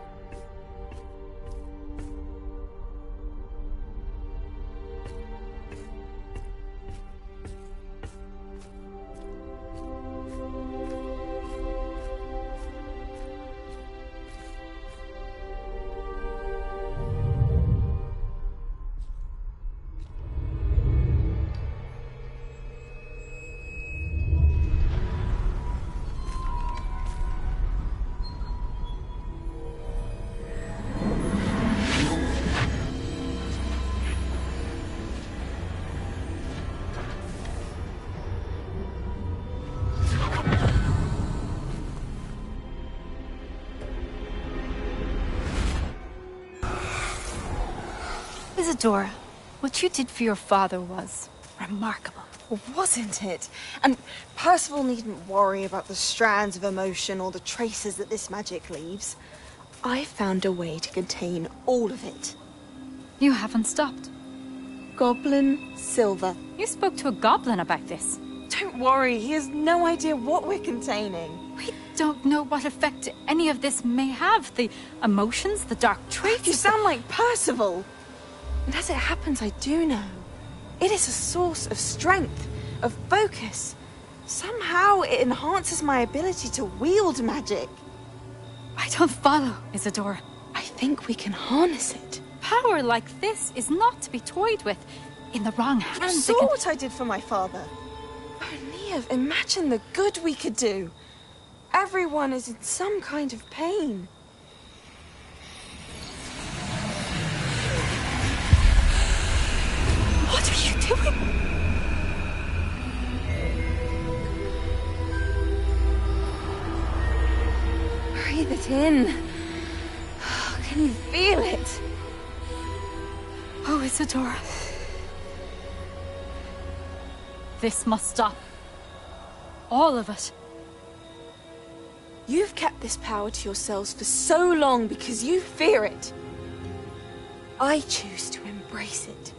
Isadora, what you did for your father was remarkable. Wasn't it? And Percival needn't worry about the strands of emotion or the traces that this magic leaves. I found a way to contain all of it. You haven't stopped. Goblin Silver. You spoke to a goblin about this. Don't worry, he has no idea what we're containing. We don't know what effect any of this may have. The emotions, the dark traits. You sound like Percival. And as it happens, I do know. It is a source of strength, of focus. Somehow it enhances my ability to wield magic. I don't follow, Isadora. I think we can harness it. Power like this is not to be toyed with. In the wrong hands, You saw what I did for my father. Oh, Neve, imagine the good we could do. Everyone is in some kind of pain. What are you doing? Breathe it in. Can you feel it? Oh, Isadora. This must stop. All of it. You've kept this power to yourselves for so long because you fear it. I choose to embrace it.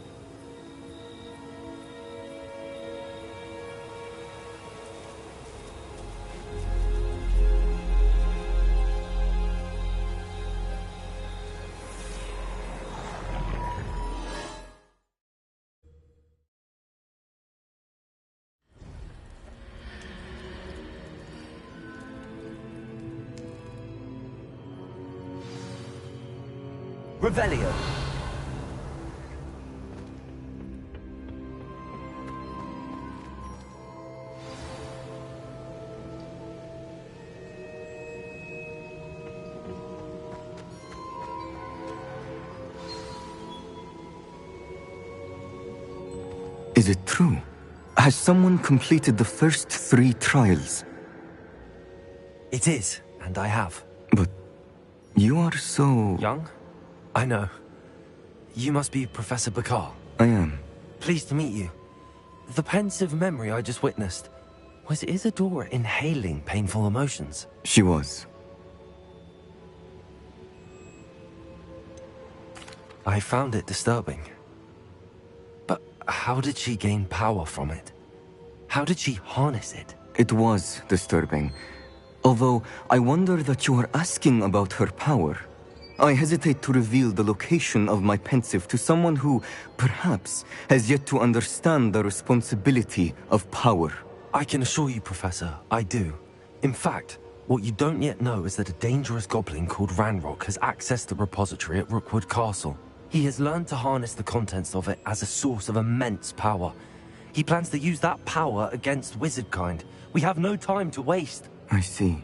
Revelio. Is it true? Has someone completed the first 3 trials? It is, and I have. But you are so... Young? I know. You must be Professor Bakar. I am. Pleased to meet you. The pensive memory I just witnessed, was Isadora inhaling painful emotions? She was. I found it disturbing. But how did she gain power from it? How did she harness it? It was disturbing. Although, I wonder that you are asking about her power. I hesitate to reveal the location of my pensive to someone who, perhaps, has yet to understand the responsibility of power. I can assure you, Professor, I do. In fact, what you don't yet know is that a dangerous goblin called Ranrock has accessed the repository at Rookwood Castle. He has learned to harness the contents of it as a source of immense power. He plans to use that power against wizardkind. We have no time to waste. I see.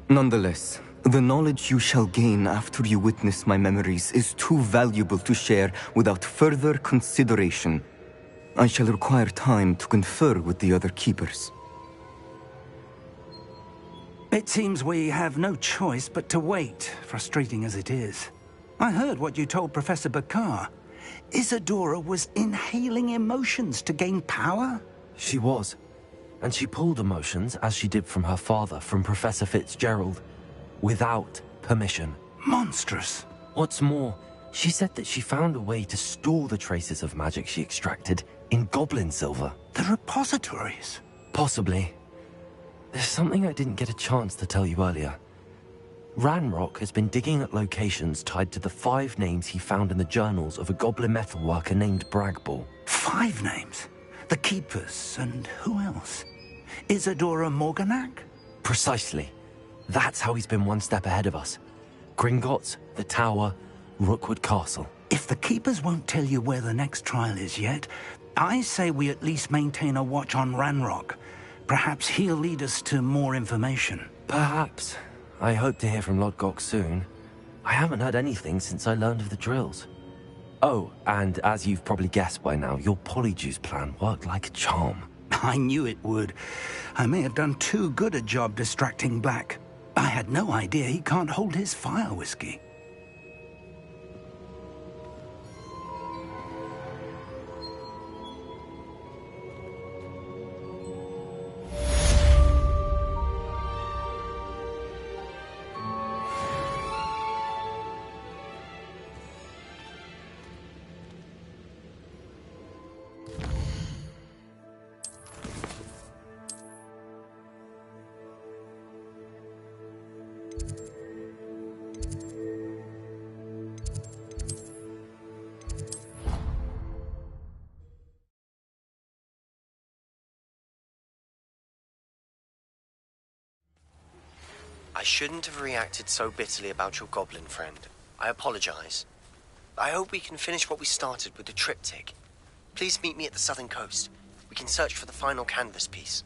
Nonetheless, the knowledge you shall gain after you witness my memories is too valuable to share without further consideration. I shall require time to confer with the other keepers. It seems we have no choice but to wait, frustrating as it is. I heard what you told Professor Bakar. Isadora was inhaling emotions to gain power? She was. And she pulled emotions, as she did from her father, from Professor Fitzgerald, without permission. Monstrous. What's more, she said that she found a way to store the traces of magic she extracted in goblin silver. The repositories? Possibly. There's something I didn't get a chance to tell you earlier. Ranrock has been digging at locations tied to the 5 names he found in the journals of a goblin metalworker named Bragball. 5 names? The Keepers, and who else? Isadora Morganac? Precisely. That's how he's been one step ahead of us. Gringotts, the Tower, Rookwood Castle. If the Keepers won't tell you where the next trial is yet, I say we at least maintain a watch on Ranrock. Perhaps he'll lead us to more information. Perhaps. I hope to hear from Lodgok soon. I haven't heard anything since I learned of the drills. Oh, and as you've probably guessed by now, your Polyjuice plan worked like a charm. I knew it would. I may have done too good a job distracting Black. I had no idea he can't hold his fire whiskey. I shouldn't have reacted so bitterly about your goblin friend. I apologize. I hope we can finish what we started with the triptych. Please meet me at the southern coast. We can search for the final canvas piece.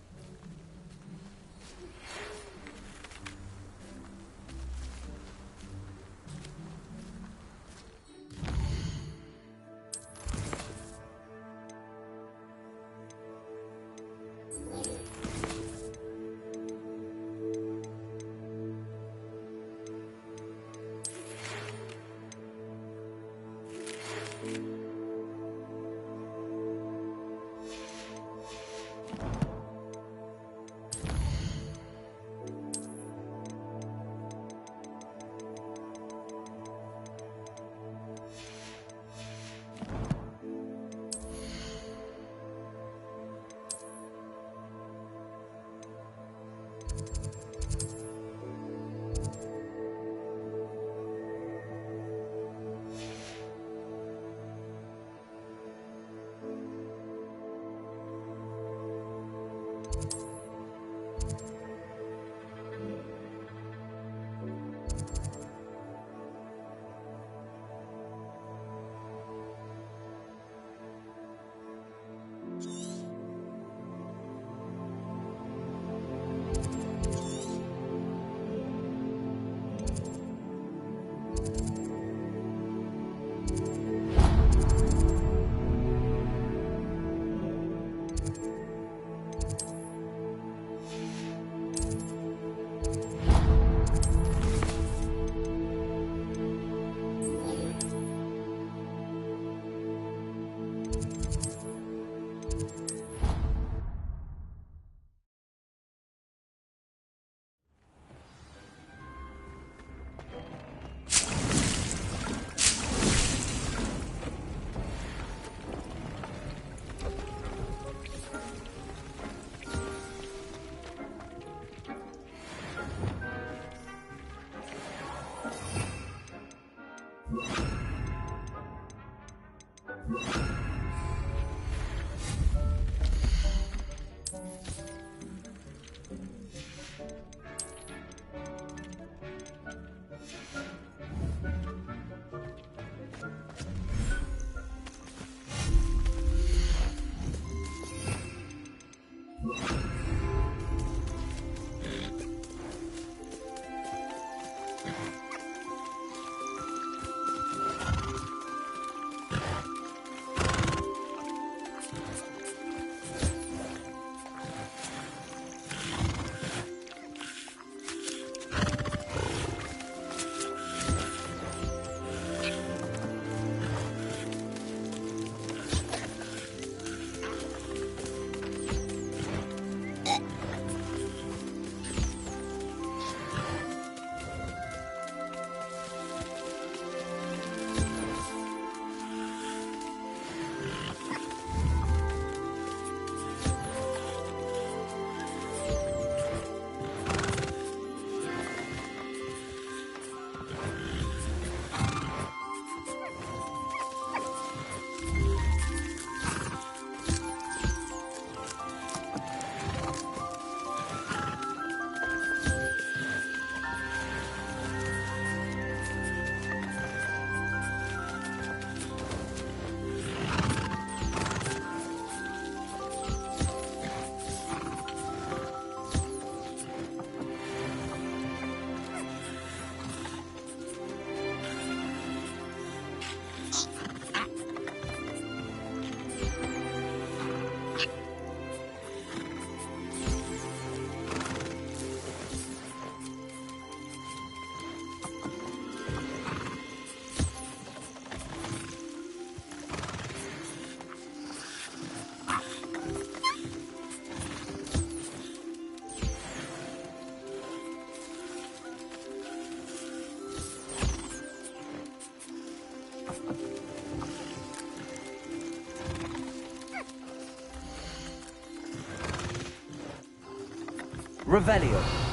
Revelio.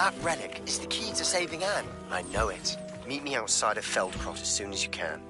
That relic is the key to saving Anne. I know it. Meet me outside of Feldcroft as soon as you can.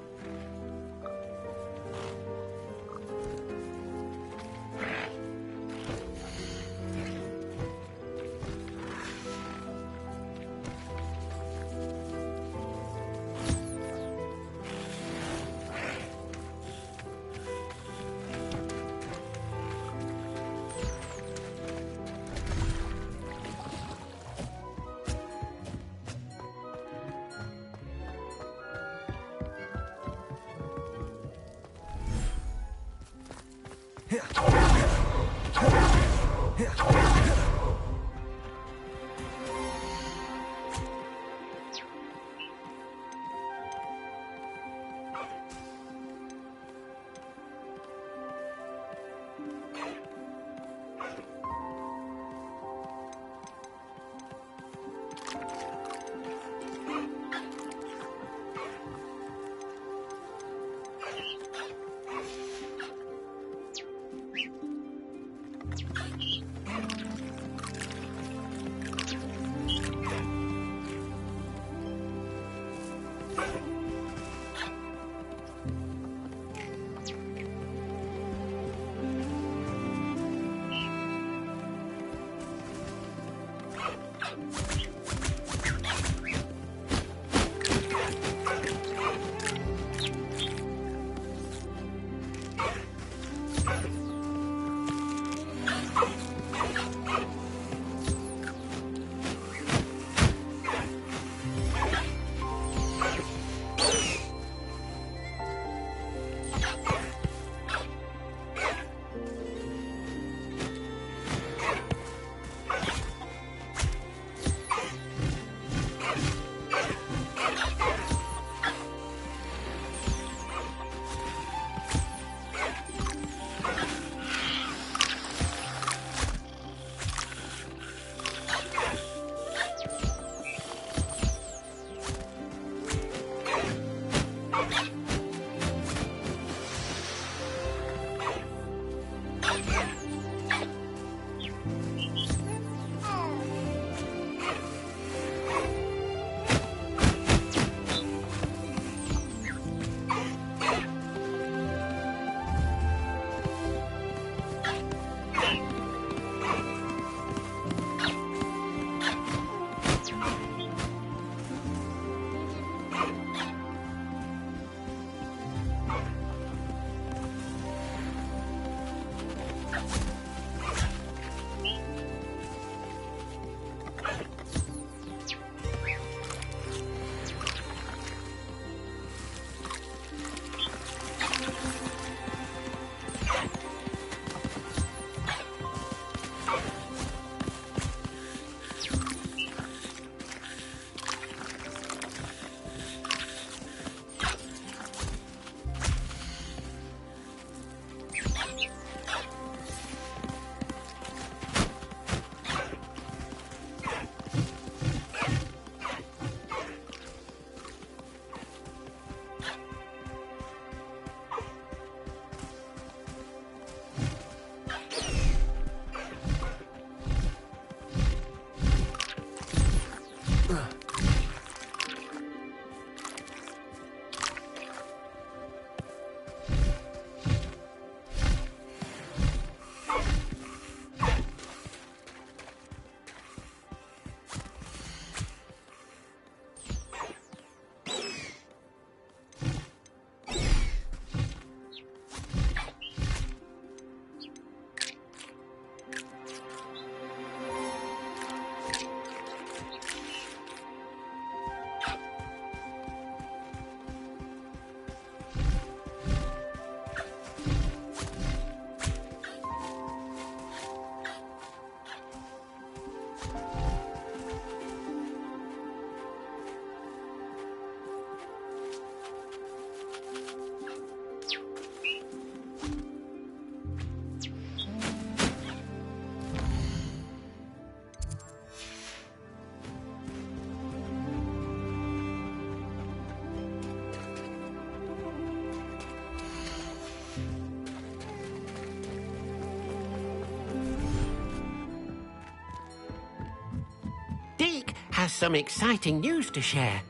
has some exciting news to share.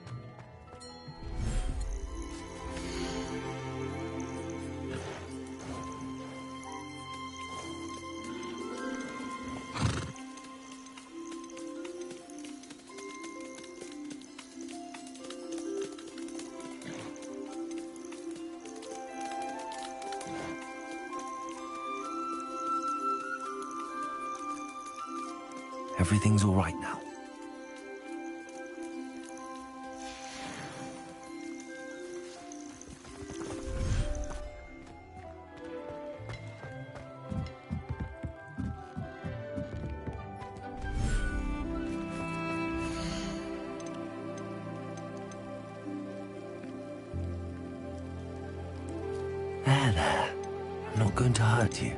Everything's all right now. There. I'm not going to hurt you.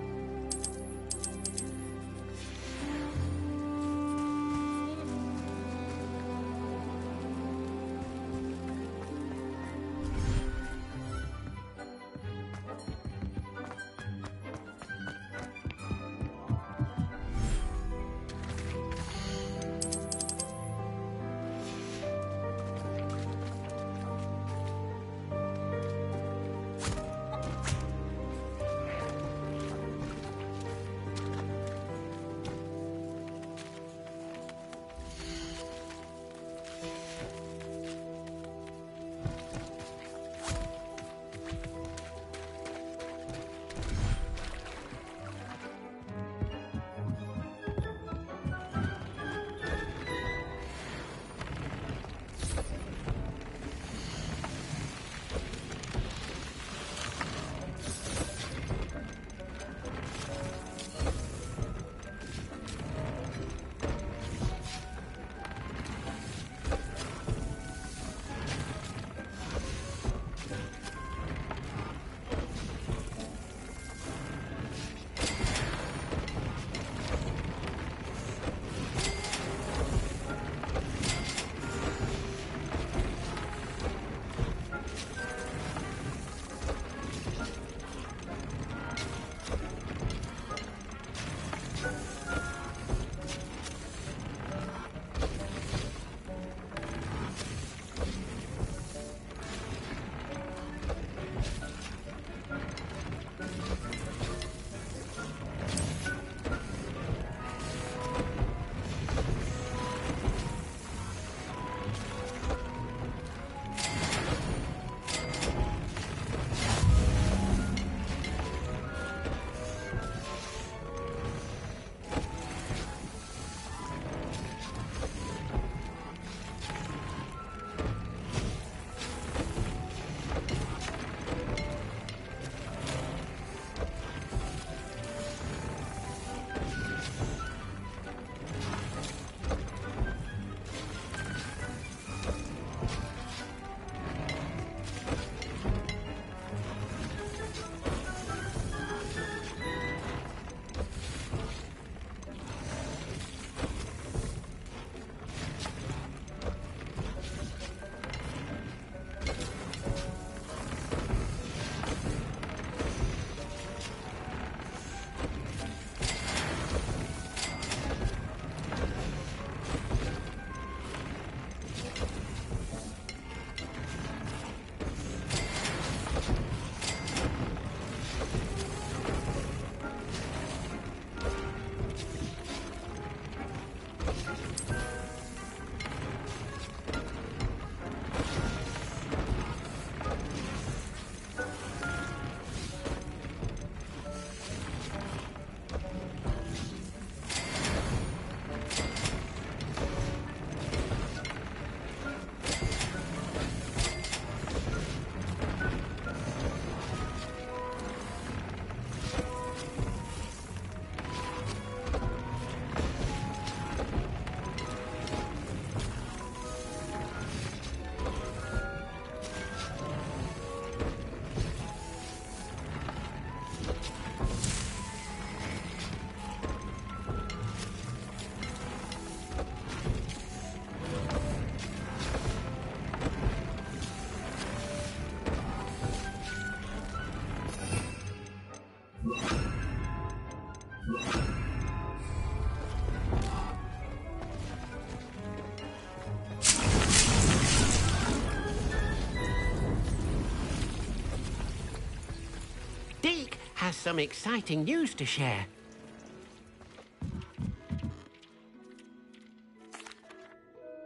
has some exciting news to share.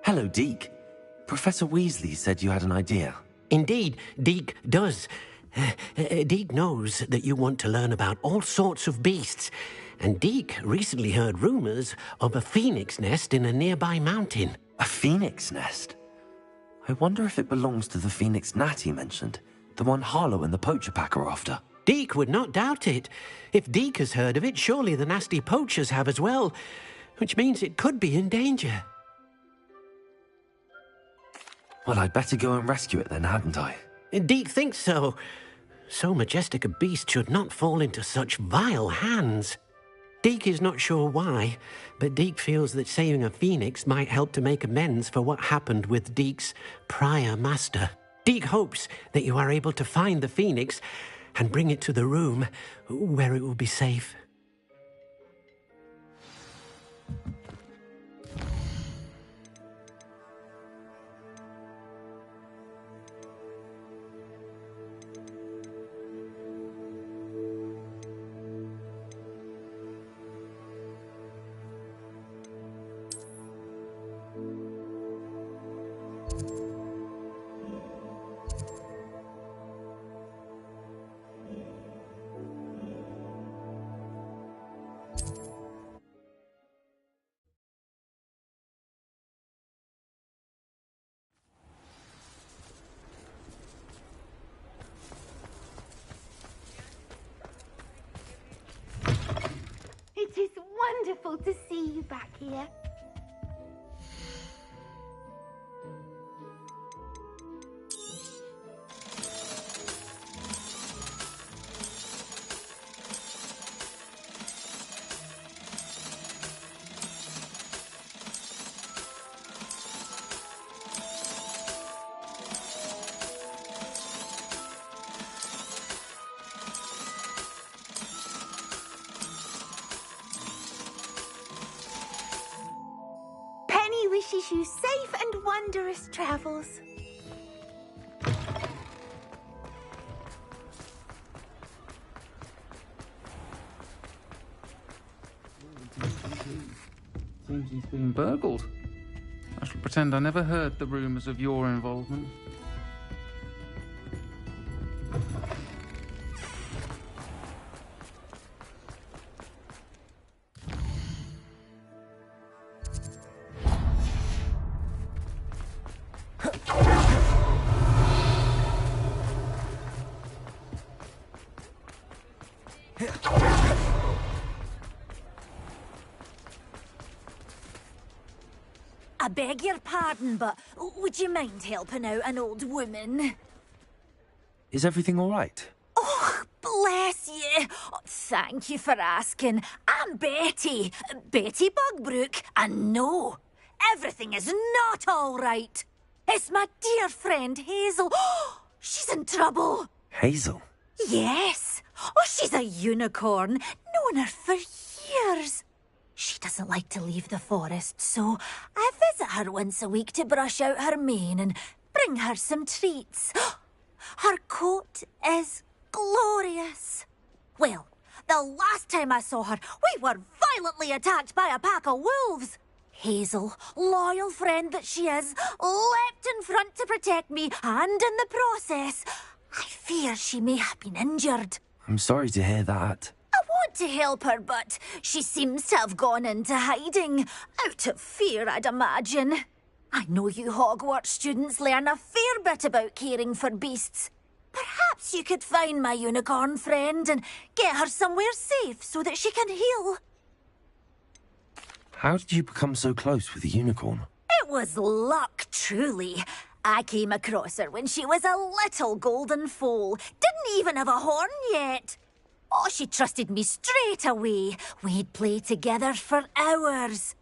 Hello, Deke. Professor Weasley said you had an idea. Indeed, Deke does. Deke knows that you want to learn about all sorts of beasts, and Deke recently heard rumors of a phoenix nest in a nearby mountain. A phoenix nest? I wonder if it belongs to the phoenix gnat he mentioned, the one Harlow and the poacher pack are after. Deke would not doubt it. If Deke has heard of it, surely the nasty poachers have as well, which means it could be in danger. Well, I'd better go and rescue it then, hadn't I? Deke thinks so. So majestic a beast should not fall into such vile hands. Deke is not sure why, but Deke feels that saving a phoenix might help to make amends for what happened with Deke's prior master. Deke hopes that you are able to find the phoenix and bring it to the room where it will be safe. It is wonderful to see you back here. Wishes you safe and wondrous travels. Seems he's been burgled. I shall pretend I never heard the rumours of your involvement. I beg your pardon, but would you mind helping out an old woman? Is everything all right? Oh, bless you. Oh, thank you for asking. I'm Betty. Betty Bugbrook. And no, everything is not all right. It's my dear friend Hazel. Oh, she's in trouble. Hazel? Yes. Oh, she's a unicorn. Known her for years. She doesn't like to leave the forest, so I visit her once a week to brush out her mane and bring her some treats. Her coat is glorious. Well, the last time I saw her, we were violently attacked by a pack of wolves. Hazel, loyal friend that she is, leapt in front to protect me, and in the process, I fear she may have been injured. I'm sorry to hear that. I want to help her, but she seems to have gone into hiding. Out of fear, I'd imagine. I know you Hogwarts students learn a fair bit about caring for beasts. Perhaps you could find my unicorn friend and get her somewhere safe so that she can heal. How did you become so close with the unicorn? It was luck, truly. I came across her when she was a little golden foal. Didn't even have a horn yet. Oh, she trusted me straight away. We'd play together for hours.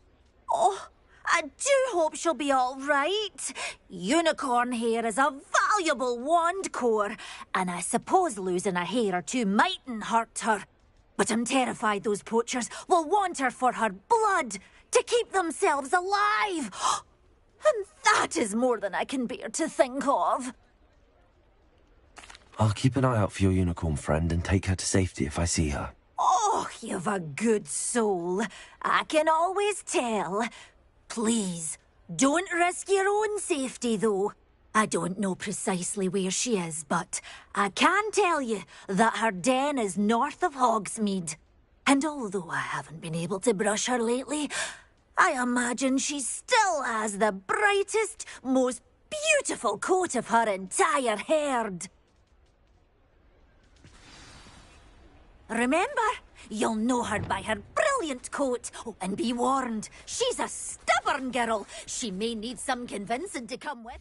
Oh, I do hope she'll be all right. Unicorn hair is a valuable wand core, and I suppose losing a hair or two mightn't hurt her. But I'm terrified those poachers will want her for her blood, to keep themselves alive. And that is more than I can bear to think of. I'll keep an eye out for your unicorn friend and take her to safety if I see her. Oh, you've a good soul. I can always tell. Please, don't risk your own safety, though. I don't know precisely where she is, but I can tell you that her den is north of Hogsmeade. And although I haven't been able to brush her lately, I imagine she still has the brightest, most beautiful coat of her entire herd. Remember, you'll know her by her brilliant coat. Oh, and be warned, she's a stubborn girl. She may need some convincing to come with.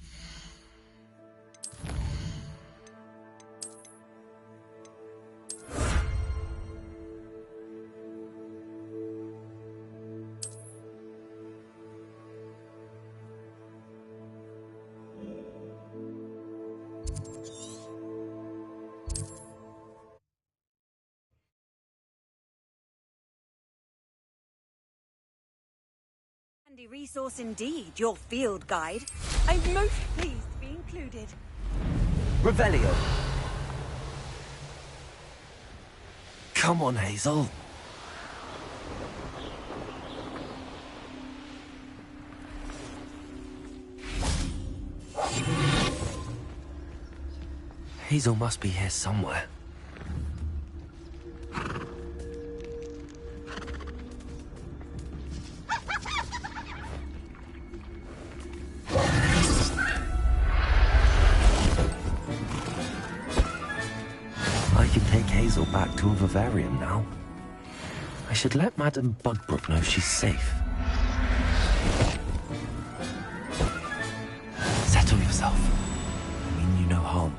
Handy resource indeed, your field guide. I'm most pleased to be included. Revelio. Come on, Hazel. Hazel must be here somewhere. I can take Hazel back to a vivarium now. I should let Madame Bugbrook know she's safe. Settle yourself. I mean you no harm.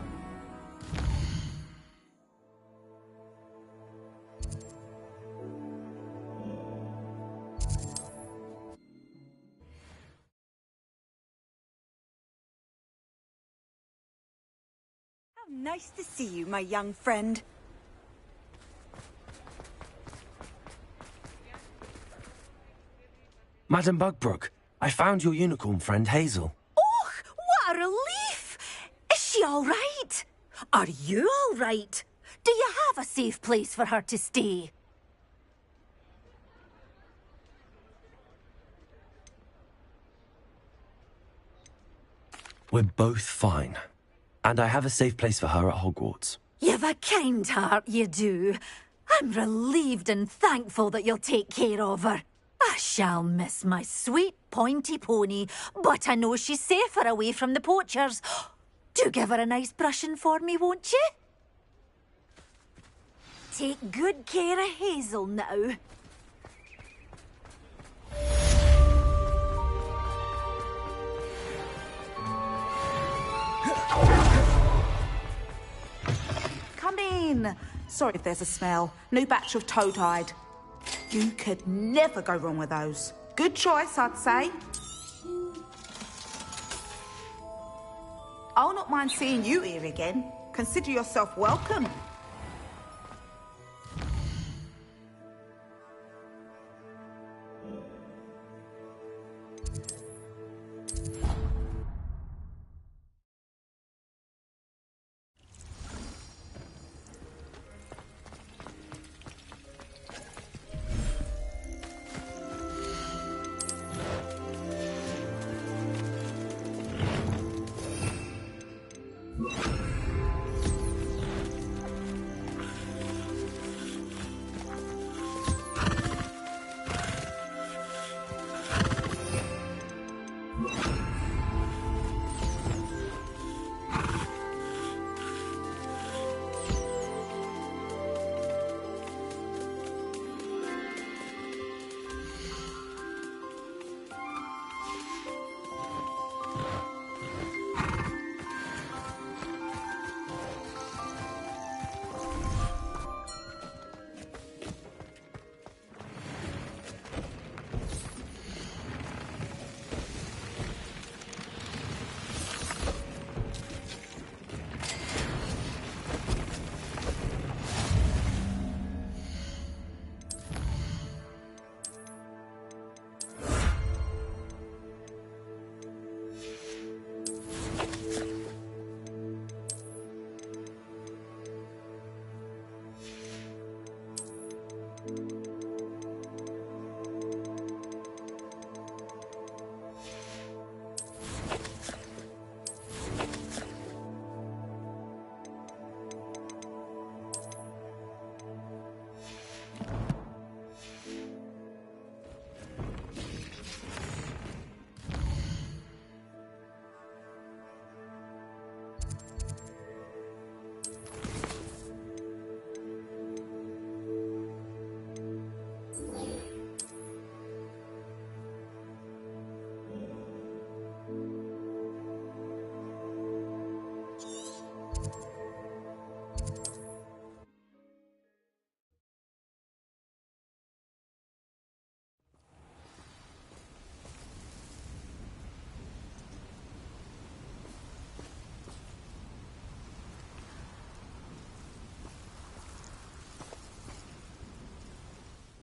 How nice to see you, my young friend. Madame Bugbrook, I found your unicorn friend Hazel. Oh, what a relief! Is she all right? Are you all right? Do you have a safe place for her to stay? We're both fine. And I have a safe place for her at Hogwarts. You've a kind heart, you do. I'm relieved and thankful that you'll take care of her. I shall miss my sweet pointy pony, but I know she's safer away from the poachers. Do give her a nice brushing for me, won't you? Take good care of Hazel now. Come in. Sorry if there's a smell. New batch of toad-hide. You could never go wrong with those. Good choice, I'd say. I'll not mind seeing you here again. Consider yourself welcome.